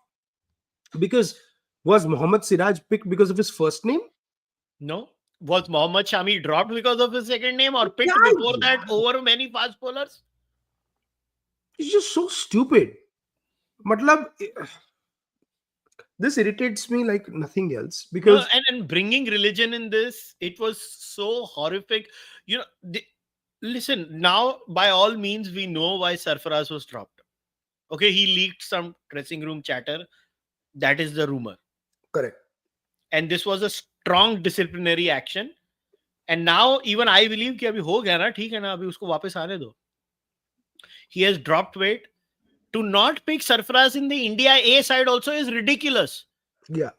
Because was Mohammad Siraj picked because of his first name? No. Was Mohammad Shami dropped because of his second name or picked before that over many fast bowlers? It's just so stupid. Matlab, this irritates me like nothing else. Because and bringing religion in this, it was so horrific. You know, listen, now by all means we know why Sarfaraz was dropped. Okay, he leaked some dressing room chatter. That is the rumor. Correct. And this was a strong disciplinary action. And now even I believe कि अभी हो गया ना, ठीक है ना, अभी उसको वापस आने दो. He has dropped weight. To not pick Sarfaraz in the India A side also is ridiculous. Yeah.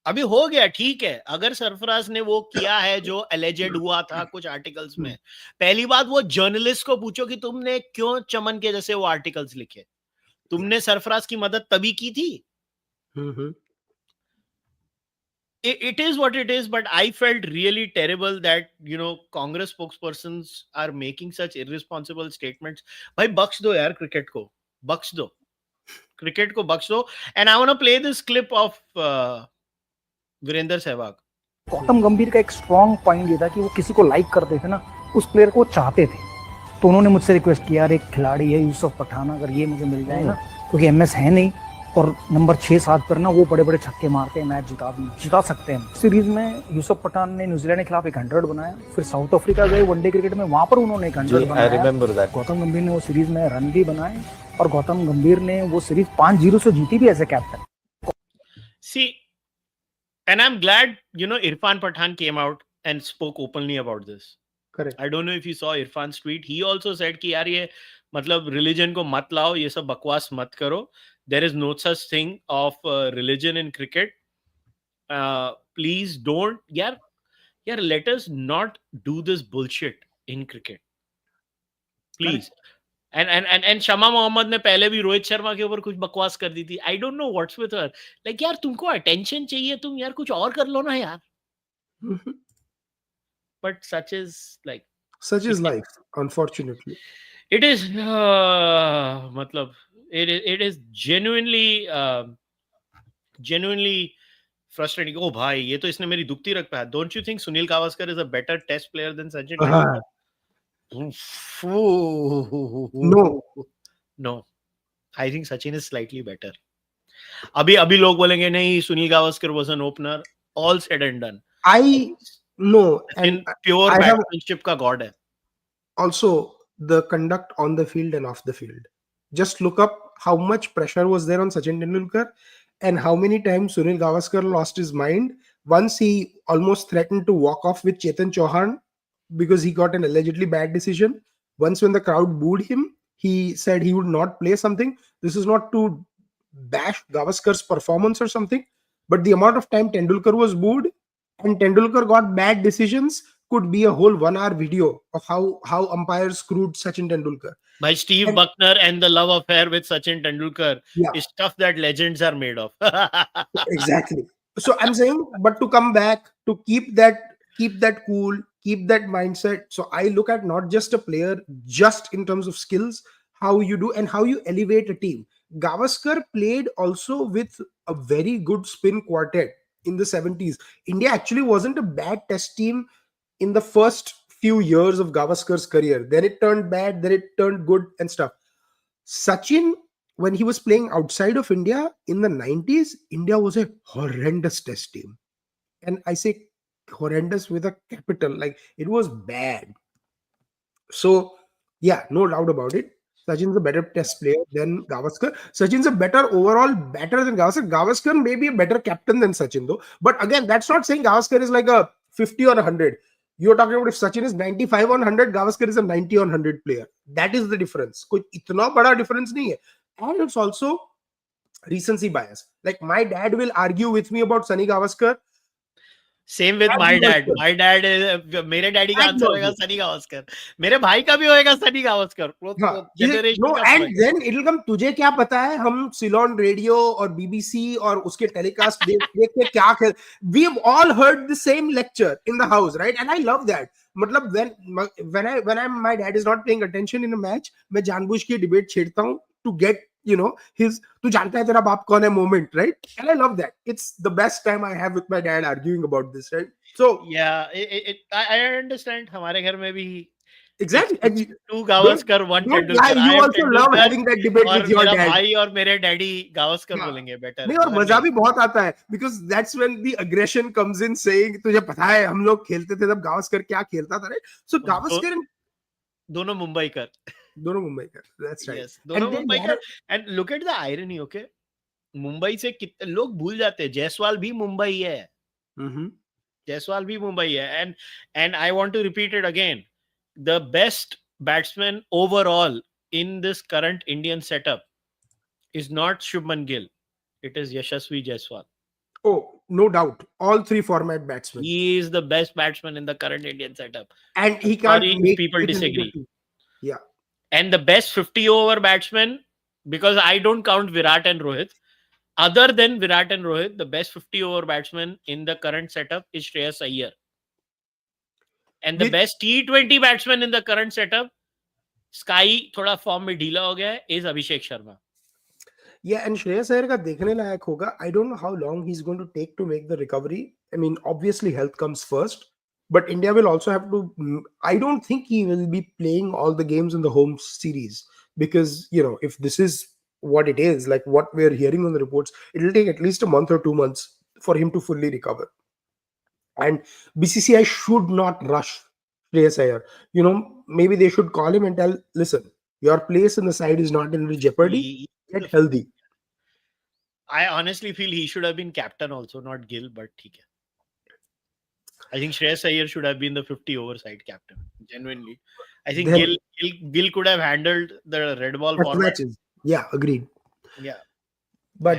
अभी हो गया, ठीक है. अगर सरफराज ने वो किया है जो alleged हुआ था कुछ आर्टिकल्स में, पहली बात वो जर्नलिस्ट को पूछो कि तुमने क्यों चमन के जैसे वो आर्टिकल्स लिखे. तुमने सरफराज की मदद तभी की थी. It is what it is, but I felt really terrible that, you know, Congress spokespersons are making such irresponsible statements. भाई बख्श दो यार क्रिकेट को, बख्श दो क्रिकेट को, बख्श दो. And I want to play this clip of Virendra Sehwag. Gautam गंभीर का एक स्ट्रॉन्ग पॉइंट ये था कि वो किसी को लाइक करते थे ना, उस प्लेयर को चाहते थे. तो उन्होंने मुझसे रिक्वेस्ट किया, यार एक खिलाड़ी है यूसुफ पठान, अगर ये मुझे मिल जाए ना, क्योंकि एमएस है नहीं और नंबर 6-7 पर ना वो बड़े बड़े छक्के मारते हैं, मैच जिता सकते हैं. सीरीज में यूसुफ पठान ने न्यूजीलैंड के खिलाफ 100 बनाया, फिर साउथ अफ्रीका गए वनडे क्रिकेट में, वहां पर उन्होंने 100 बनाया. गौतम गंभीर ने वो सीरीज में रन भी बनाए और गौतम गंभीर ने वो सीरीज 5-0 से जीती भी as a captain. See, and I'm glad, you know, Irfan Pathan came out and spoke openly about this. Correct. I don't know if you saw Irfan's tweet. He also said कि यार ये मतलब religion को मत लाओ, ये सब बकवास मत करो. There is no such thing of religion in cricket. Please don't. यार let us not do this bullshit in cricket. Please. And शमा मोहम्मद ने पहले भी रोहित शर्मा के ऊपर कुछ बकवास कर दी थी. I don't know what's with her. Like यार तुमको attention चाहिए, तुम यार कुछ और कर लो ना यार. But such is life, unfortunately. It is मतलब it is genuinely frustrating. Oh भाई, ये तो इसने मेरी दुखती रख पाया. Don't you think Sunil Gavaskar is a better test player than Sachin? No. I think Sachin is slightly better. अभी लोग बोलेंगे नहीं, Sunil Gavaskar was an opener. All said and done. No, and Sachin pure I have batsmanship का god है. also the conduct on the field and off the field. Just look up how much pressure was there on Sachin Tendulkar and how many times Sunil Gavaskar lost his mind. Once he almost threatened to walk off with Chetan Chauhan because he got an allegedly bad decision. Once, when the crowd booed him, he said he would not play something. This is not to bash Gavaskar's performance or something, but the amount of time Tendulkar was booed and Tendulkar got bad decisions could be a whole 1 hour video of how umpires screwed Sachin Tendulkar. By Steve And Buckner and the love affair with Sachin Tendulkar yeah, is stuff that legends are made of. exactly. So I'm saying, but to come back, to keep that cool, keep that mindset. So I look at not just a player, just in terms of skills, how you do and how you elevate a team. Gavaskar played also with a very good spin quartet in the 70s. India actually wasn't a bad test team in the first few years of Gavaskar's career. Then it turned bad, then it turned good and stuff. Sachin, when he was playing outside of India in the 90s, India was a horrendous test team. And I say horrendous with a capital, like it was bad. So, yeah, no doubt about it. Sachin's a better test player than Gavaskar. Sachin's a better overall batter than Gavaskar. Gavaskar may be a better captain than Sachin, though. But again, that's not saying Gavaskar is like a 50 or 100. You're talking about if Sachin is 95 on 100, Gavaskar is a 90 on 100 player. That is the difference. कोई इतना बड़ा difference नहीं है. And it's also recency bias. Like my dad will argue with me about Sunny Gavaskar. Same with my dad. My dad is मेरे daddy का answer होगा सनी गावस्कर. मेरे भाई का भी होएगा Sunny Gavaskar. No, and then it'll come. तुझे क्या पता है हम सिलोन रेडियो और बीबीसी और उसके टेलीकास्ट देख के क्या कर. We've all heard the same lecture in the house, right? And I love that. मतलब when my dad is not paying attention in a match, मैं जानबूझ के debate छेड़ता हूँ to get his तू जानता है तेरा बाप कौन है moment, right? And I love that. It's the best time I have with my dad arguing about this, right? So yeah, I understand. हमारे घर में भी exactly. Two Gavaskar, one Tendulkar. You also love having that debate with your dad. भाई और मेरे daddy Gavaskar बोलेंगे better. नहीं, और मजा भी बहुत आता है because that's when the aggression comes in, saying तुझे पता है हम लोग खेलते थे तब गावस्कर क्या खेलता था, right? So गावस्कर दोनों मुंबई कर. दोनों मुंबई कर. That's right. Yes, दोनों मुंबई कर. And look at the irony, okay? Mumbai से कितने लोग भूल जाते हैं जायसवाल भी मुंबई है. जायसवाल भी मुंबई है. And I want to repeat it again. The best batsman overall in this current Indian setup is not Shubman Gill. It is Yashasvi Jaiswal. Oh, no doubt. All three format batsmen. He is the best batsman in the current Indian setup. And he can't make people disagree. Yeah. And the best 50 over batsman, because I don't count Virat and Rohit. Other than Virat and Rohit, the best 50 over batsman in the current setup is Shreyas Iyer. And the best T20 batsman in the current setup, Sky थोड़ा form में ढीला हो गया है, is Abhishek Sharma. Yeah, and Shreyas Iyer का देखने लायक होगा. I don't know how long he's going to take to make the recovery. I mean, obviously health comes first, but India will also have to. I don't think he will be playing all the games in the home series because if this is what it is, like what we're hearing on the reports, it'll take at least a month or 2 months for him to fully recover. And BCCI should not rush Shreyas Iyer. Maybe they should call him and tell, listen, your place in the side is not in jeopardy. Get healthy. I honestly feel he should have been captain also, not Gill, but okay. I think Shreyas Iyer should have been the 50 over side captain. Genuinely. I think Gill could have handled the red ball format. Yeah, agreed. Yeah. But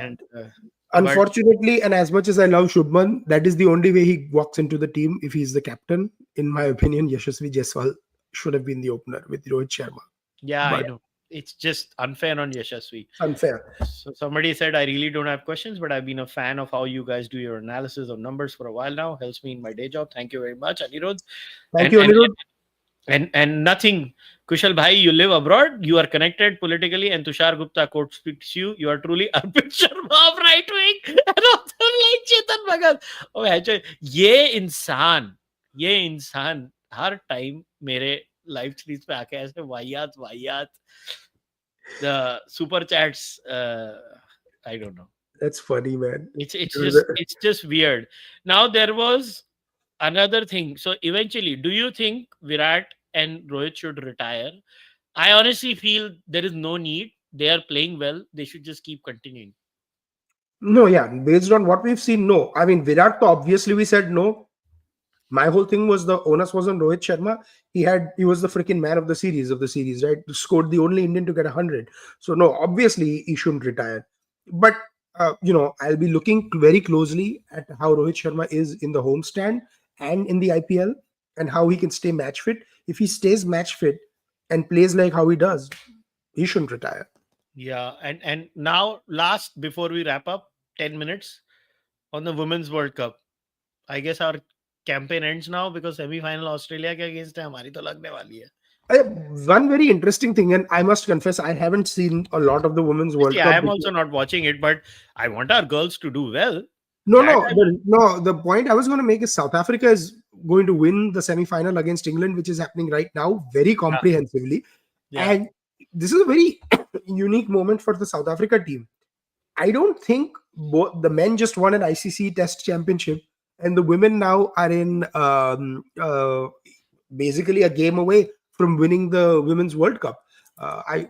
unfortunately, and as much as I love Shubman, that is the only way he walks into the team if he's the captain. In my opinion, Yashasvi Jaiswal should have been the opener with Rohit Sharma. Yeah, I know. It's just unfair on Yashasvi. Unfair. So somebody said, I really don't have questions, but I've been a fan of how you guys do your analysis of numbers for a while now. Helps me in my day job. Thank you very much, Anirudh. Thank you, Anirudh. And nothing. Kushal bhai, you live abroad, you are connected politically, and Tushar Gupta quote speaks you. You are truly Arpit Sharma of right wing and author like Chetan Bhagat. Oh, ये इंसान हर time मेरे live streams पे आके ऐसे वाहियात the super chats. I don't know. That's funny, man. It's just weird. Now there was another thing. So eventually, do you think Virat and Rohit should retire? I honestly feel there is no need. They are playing well. They should just keep continuing. No, yeah, based on what we've seen, no. I mean, Virat, obviously, we said no. My whole thing was the onus was on Rohit Sharma. He was the freaking man of the series, right? Scored the only Indian to get 100. So no, obviously he shouldn't retire. But I'll be looking very closely at how Rohit Sharma is in the homestand and in the IPL, and how he can stay match fit. If he stays match fit and plays like how he does, he shouldn't retire. Yeah, and now last before we wrap up, 10 minutes on the Women's World Cup. I guess our campaign ends now because semi-final Australia के against है हमारी तो लगने वाली है. One very interesting thing, and I must confess, I haven't seen a lot of the Women's World See, Cup. I am also not watching it, but I want our girls to do well. No, That no, I no. The point I was going to make is South Africa is going to win the semi-final against England, which is happening right now, very comprehensively. Yeah. And this is a very unique moment for the South Africa team. I don't think both the men just won an ICC Test Championship, and the women now are in basically a game away from winning the Women's World Cup. I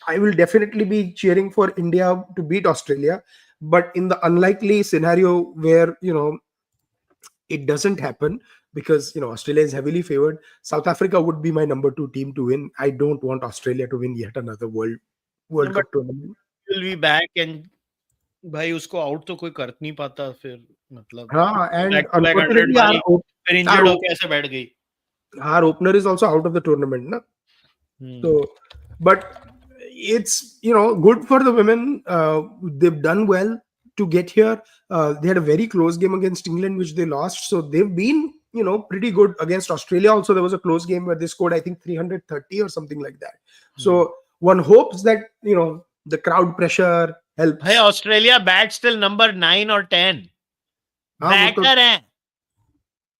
will definitely be cheering for India to beat Australia, but in the unlikely scenario where it doesn't happen, because Australia is heavily favored, South Africa would be my number 2 team to win. I don't want Australia to win yet another World but Cup tournament. will be back and भाई उसको out तो कोई कर नहीं पाता फिर मतलब हाँ, and back to back 100 unfortunately मारी फिर इंजर्ड our- होके ऐसे बैठ गई. our opener is also out of the tournament, na? So, but it's good for the women. They've done well to get here. They had a very close game against England, which they lost. So they've been pretty good against Australia. Also, there was a close game where they scored, I think, 330 or something like that. So one hopes that the crowd pressure helps. भाई Australia bat still number 9 और 10 हाँ, batter है.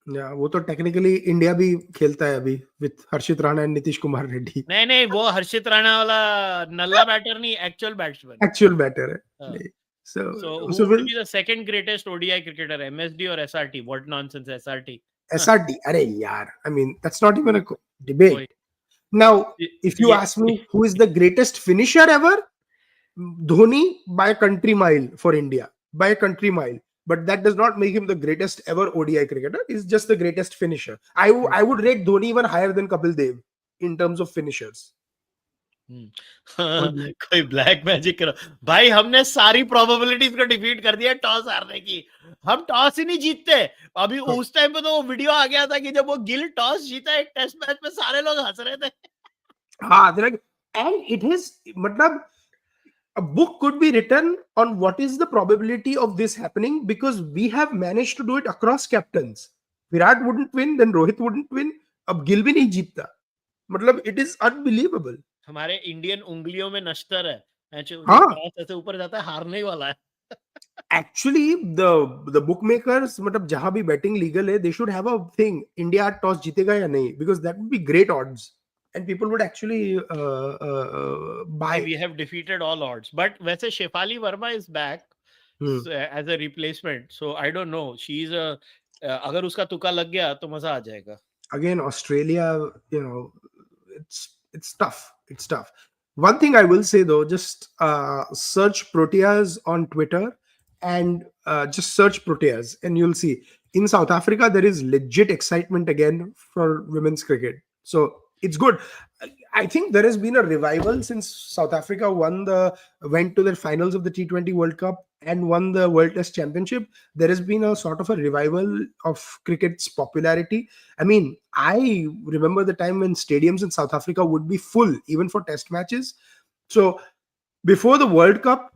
वो तो technically India भी खेलता है अभी with Harshit Rana and Nitish Kumar Reddy. नहीं वो हर्षित राणा वाला नल्ला बैटर नहीं, एक्चुअल बैट्समैन. एक्चुअल बैटर है. So who will be the second greatest ODI cricketer, MSD or SRT? What nonsense, SRT. SRT, अरे यार, I mean that's not even a debate. Now, if you ask me who is the greatest finisher ever, Dhoni by a country mile for India, by a country mile. But that does not make him the greatest ever ODI cricketer. He's just the greatest finisher. I would rate Dhoni even higher than Kapil Dev in terms of finishers. कोई black magic करो भाई. हमने सारी probabilities को defeat कर दिया toss हारने की. हम टॉस ही नहीं जीतते. अभी उस टाइम पे तो वो वीडियो आ गया था कि जब वो गिल टॉस जीता एक टेस्ट मैच में, सारे लोग हंस रहे थे. हाँ, and it is मतलब a book could be written on what is the probability of this happening, because we have managed to do it across captains. Virat wouldn't win, then Rohit wouldn't win. अब गिल भी नहीं जीतता. मतलब it is unbelievable. हमारे Indian उंगलियों में नश्तर है. ऐसे ऊपर जाता है, हारने ही वाला है. Actually, the bookmakers, मतलब जहां भी betting legal है, they should have a thing. India toss जीतेगा या नहीं, because that would be great odds. And people would actually buy. We have defeated all odds. But वैसे Shefali Verma is back as a replacement. So I don't know. She's a अगर उसका तुक्का लग गया तो मजा आ जाएगा. Again, Australia, it's tough. It's tough. One thing I will say though, just search Proteas on Twitter and just search Proteas and you'll see in South Africa there is legit excitement again for women's cricket. So it's good. I think there has been a revival since South Africa went to the finals of the T20 World Cup and won the World Test Championship. There has been a sort of a revival of cricket's popularity. I mean, I remember the time when stadiums in South Africa would be full, even for test matches. So before the World Cup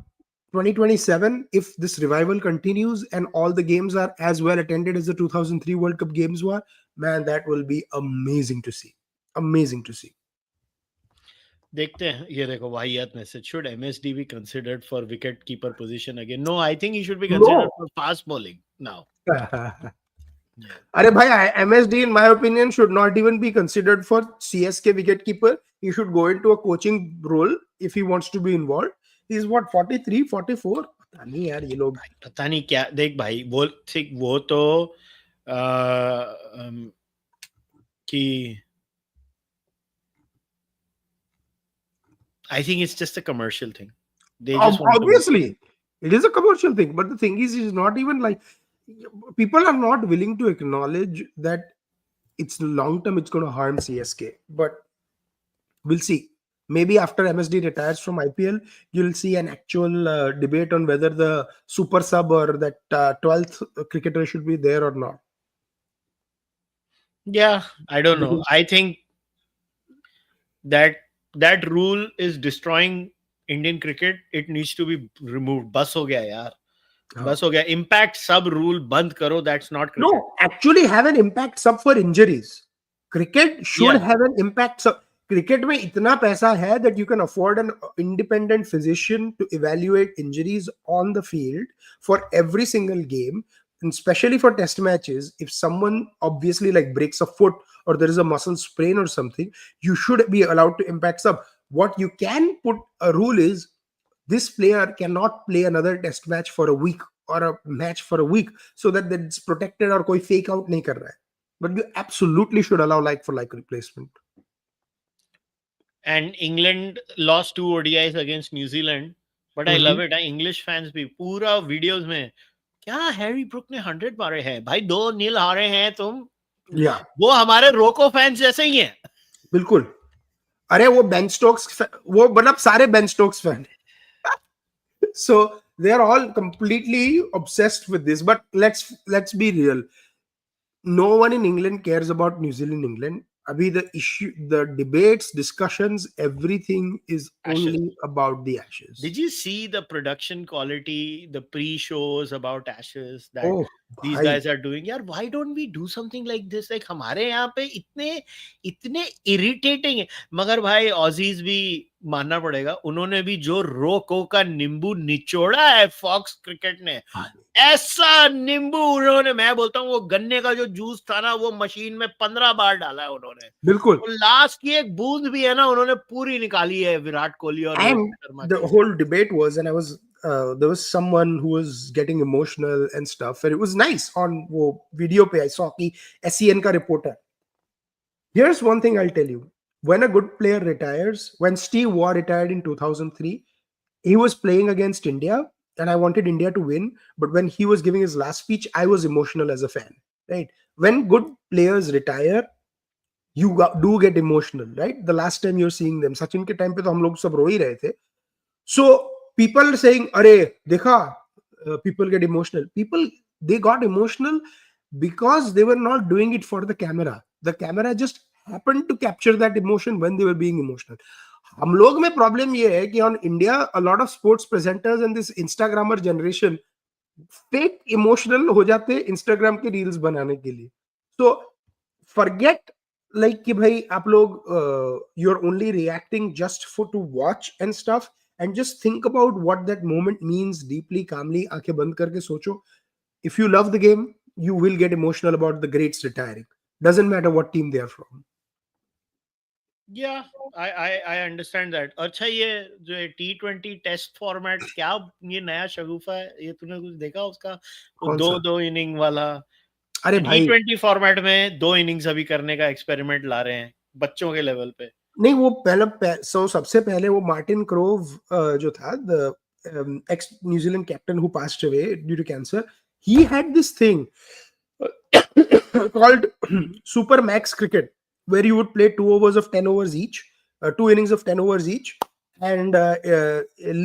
2027, if this revival continues and all the games are as well attended as the 2003 World Cup games were, man, that will be amazing to see. Amazing to see. देखते हैं. ये देखो वाहियात message. Should MSD be considered for wicket keeper position again? No, I think he should be considered for fast bowling now. अरे भाई, MSD in my opinion should not even be considered for CSK wicket keeper. He should go into a coaching role if he wants to be involved. He's what, 43, 44? पता नहीं यार ये लोग. पता नहीं क्या. देख भाई, वो तो कि I think it's just a commercial thing. They just want to. Obviously, it is a commercial thing, but the thing is not even like people are not willing to acknowledge that it's long term. It's going to harm CSK, but we'll see. Maybe after MSD retires from IPL, you'll see an actual debate on whether the super sub or that 12th cricketer should be there or not. Yeah, I don't know. Because- I think that rule is destroying Indian cricket. It needs to be removed. बस हो गया यार. बस हो गया. Impact sub rule बंद करो. That's not cricket. No, actually have an impact sub for injuries. Cricket should Yeah. have an impact sub. Cricket में इतना पैसा है that you can afford an independent physician to evaluate injuries on the field for every single game, and especially for test matches. If someone obviously like breaks a foot or there is a muscle sprain or something, you should be allowed to impact sub. What you can put a rule is this player cannot play another test match for a week or a match for a week, so that it's protected or koi fake out nahi kar raha hai. But you absolutely should allow like for like replacement. And England lost 2 ODIs against New Zealand, but I love it. English fans भी पूरा videos में क्या Harry Brook ने 100 मारे हैं भाई, 2-0 हारे हैं तुम. Yeah, वो हमारे रोको फैंस जैसे ही हैं. बिल्कुल. अरे वो बेन स्टोक्स वो मतलब सारे Ben Stokes fan. So they're all completely obsessed with this. But let's be real. No one in England cares about New Zealand, England. Abhi the issue, the debates, discussions, everything is Ashes. only about the Ashes. Did you see the production quality, the pre-shows about Ashes that Oh, these bhai. guys are doing? यार, why don't we do something like this? Like हमारे यहाँ पे इतने irritating है. मगर भाई Aussies भी मानना पड़ेगा, उन्होंने भी जो रोको का नींबू निचोड़ा है फॉक्स क्रिकेट ने, ऐसा नींबू उन्होंने, मैं बोलता हूँ वो गन्ने का जो जूस था ना, वो मशीन में 15 बार डाला है उन्होंने. बिल्कुल. लास्ट की एक बूंद भी है ना, उन्होंने पूरी निकाली है विराट कोहली और रोहित And शर्मा the की. whole debate was, and I was there was someone who was getting emotional and stuff, and it was nice on wo video pe I saw ki SEN ka reporter. Here's one thing I'll tell you. When a good player retires, when Steve Waugh retired in 2003, he was playing against India, and I wanted India to win. But when he was giving his last speech, I was emotional as a fan. Right? When good players retire, you do get emotional, right? The last time you're seeing them, Sachin ke time pe to hum log sab ro hi rahe the. So people are saying, "Arey, dekha," people get emotional. People, they got emotional because they were not doing it for the camera. The camera just happened to capture that emotion when they were being emotional. हम लोग में problem ये है कि on India, a lot of sports presenters and this Instagrammer generation fake emotional हो जाते हैं Instagram के reels बनाने के लिए. So forget like कि भाई आप लोग you're only reacting just for to watch and stuff, and just think about what that moment means deeply, calmly. आंखें बंद करके सोचो. If you love the game, you will get emotional about the greats retiring. Doesn't matter what team they are from. Yeah, I understand that. अच्छा, ये जो T20 test format, क्या ये नया शगुफा है? ये तूने कुछ देखा उसका? वो कौन सा? दो इनिंग वाला. अरे भाई T20 फॉर्मेट में 2 इनिंग्स अभी करने का एक्सपेरिमेंट ला रहे हैं बच्चों के लेवल पे. नहीं, वो सबसे पहले वो मार्टिन क्रोव जो था, the ex New Zealand captain who passed away due to cancer, he had this thing called super max cricket, where you would play 2 overs of 10 overs each, 2 innings of 10 overs each, and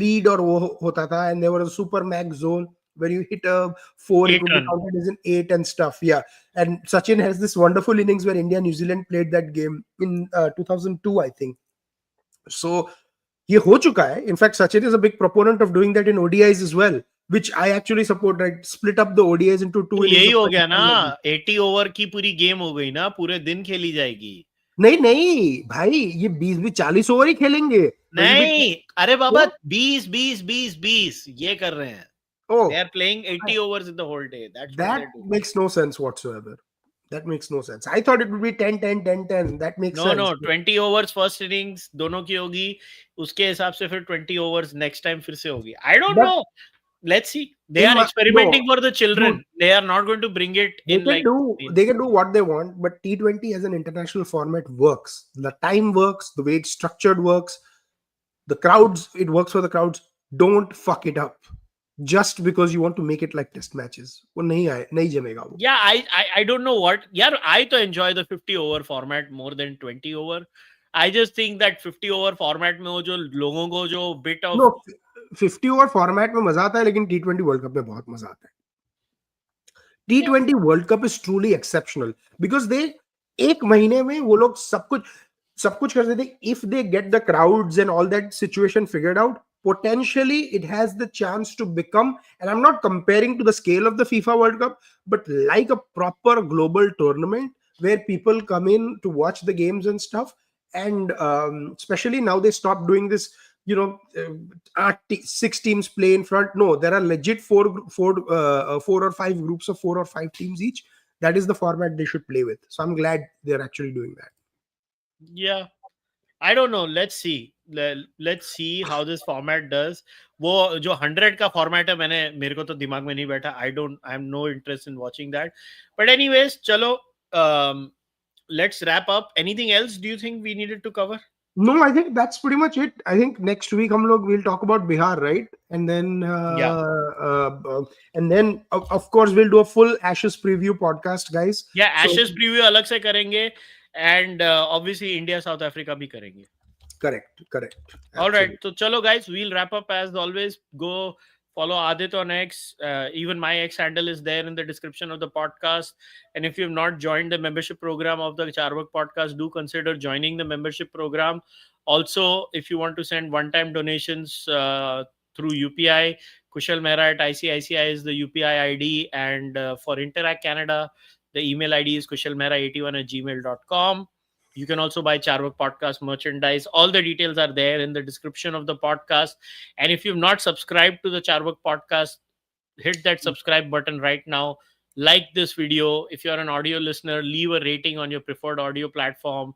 lead or wo hota tha, and there was a super max zone where you hit a 4, it would be counted as an 8 and stuff. Yeah, and Sachin has this wonderful innings where India New Zealand played that game in 2002, I think. So ये हो चुका है. In fact, Sachin is a big proponent of doing that in ODIs as well, which I actually support. Right, split up the ODIs into 2 innings. यही हो गया ना, 80 over की पूरी गेम हो गई ना, पूरे दिन खेली जाएगी. नहीं भाई, ये 20-40 ओवर ही खेलेंगे. नहीं, अरे बाबा 20 ये कर रहे हैं. Oh, they are playing 80 overs in the whole day. That makes no sense whatsoever. That makes no sense. I thought it would be 10-10-10-10. That makes sense. No, 20 overs first innings दोनों की होगी, उसके हिसाब से फिर 20 overs next time फिर से होगी. I don't know. let's see. They In are my, experimenting no, for the children. dude, They are not going to bring it in like. they can do what they want, but T20 as an international format works. The time works, the way it's structured works, the crowds, it works for the crowds. Don't fuck it up just because you want to make it like test matches. वो नहीं जमेगा वो. Yeah, I don't know what. Yeah, I to enjoy the 50 over format more than 20 over. I just think that 50 over format में वो जो लोगों को जो bit of No, 50 over format में मजा आता है, लेकिन T20 वर्ल्ड कप में बहुत मजा आता है. T20 world cup is truly exceptional because they एक महीने में वो लोग सब कुछ कर देते. If they get the crowds and all that situation figured out, potentially it has the chance to become, and I'm not comparing to the scale of the FIFA World Cup, but like a proper global tournament where people come in to watch the games and stuff. And especially now they stop doing this, you know, 6 teams play in front. No, there are legit four or five groups of 4 or 5 teams each. That is the format they should play with. So I'm glad they're actually doing that. Yeah, I don't know. Let's see. Let's see how this format does. वो जो 100 का format है, मेरे को तो दिमाग में नहीं बैठा. I am no interest in watching that. But anyways, चलो, let's wrap up. Anything else do you think we needed to cover? No, I think that's pretty much it. I think next week we'll talk about Bihar, right? And then of course we'll do a full Ashes preview podcast, guys. Yeah, Ashes preview अलग से करेंगे, and obviously India South Africa भी करेंगे. Correct. All right, so chalo guys, we'll wrap up as always. Go follow Aadit on X. Even my X handle is there in the description of the podcast. And if you've not joined the membership program of the Cārvāka podcast, do consider joining the membership program. Also, if you want to send one-time donations through UPI, kushalmehra at icici is the UPI ID. And for Interac Canada, the email ID is kushalmehra81@gmail.com. You can also buy Cārvāka podcast merchandise. All the details are there in the description of the podcast. And if you've not subscribed to the Cārvāka podcast, hit that subscribe button right now. Like this video. If you're an audio listener, leave a rating on your preferred audio platform.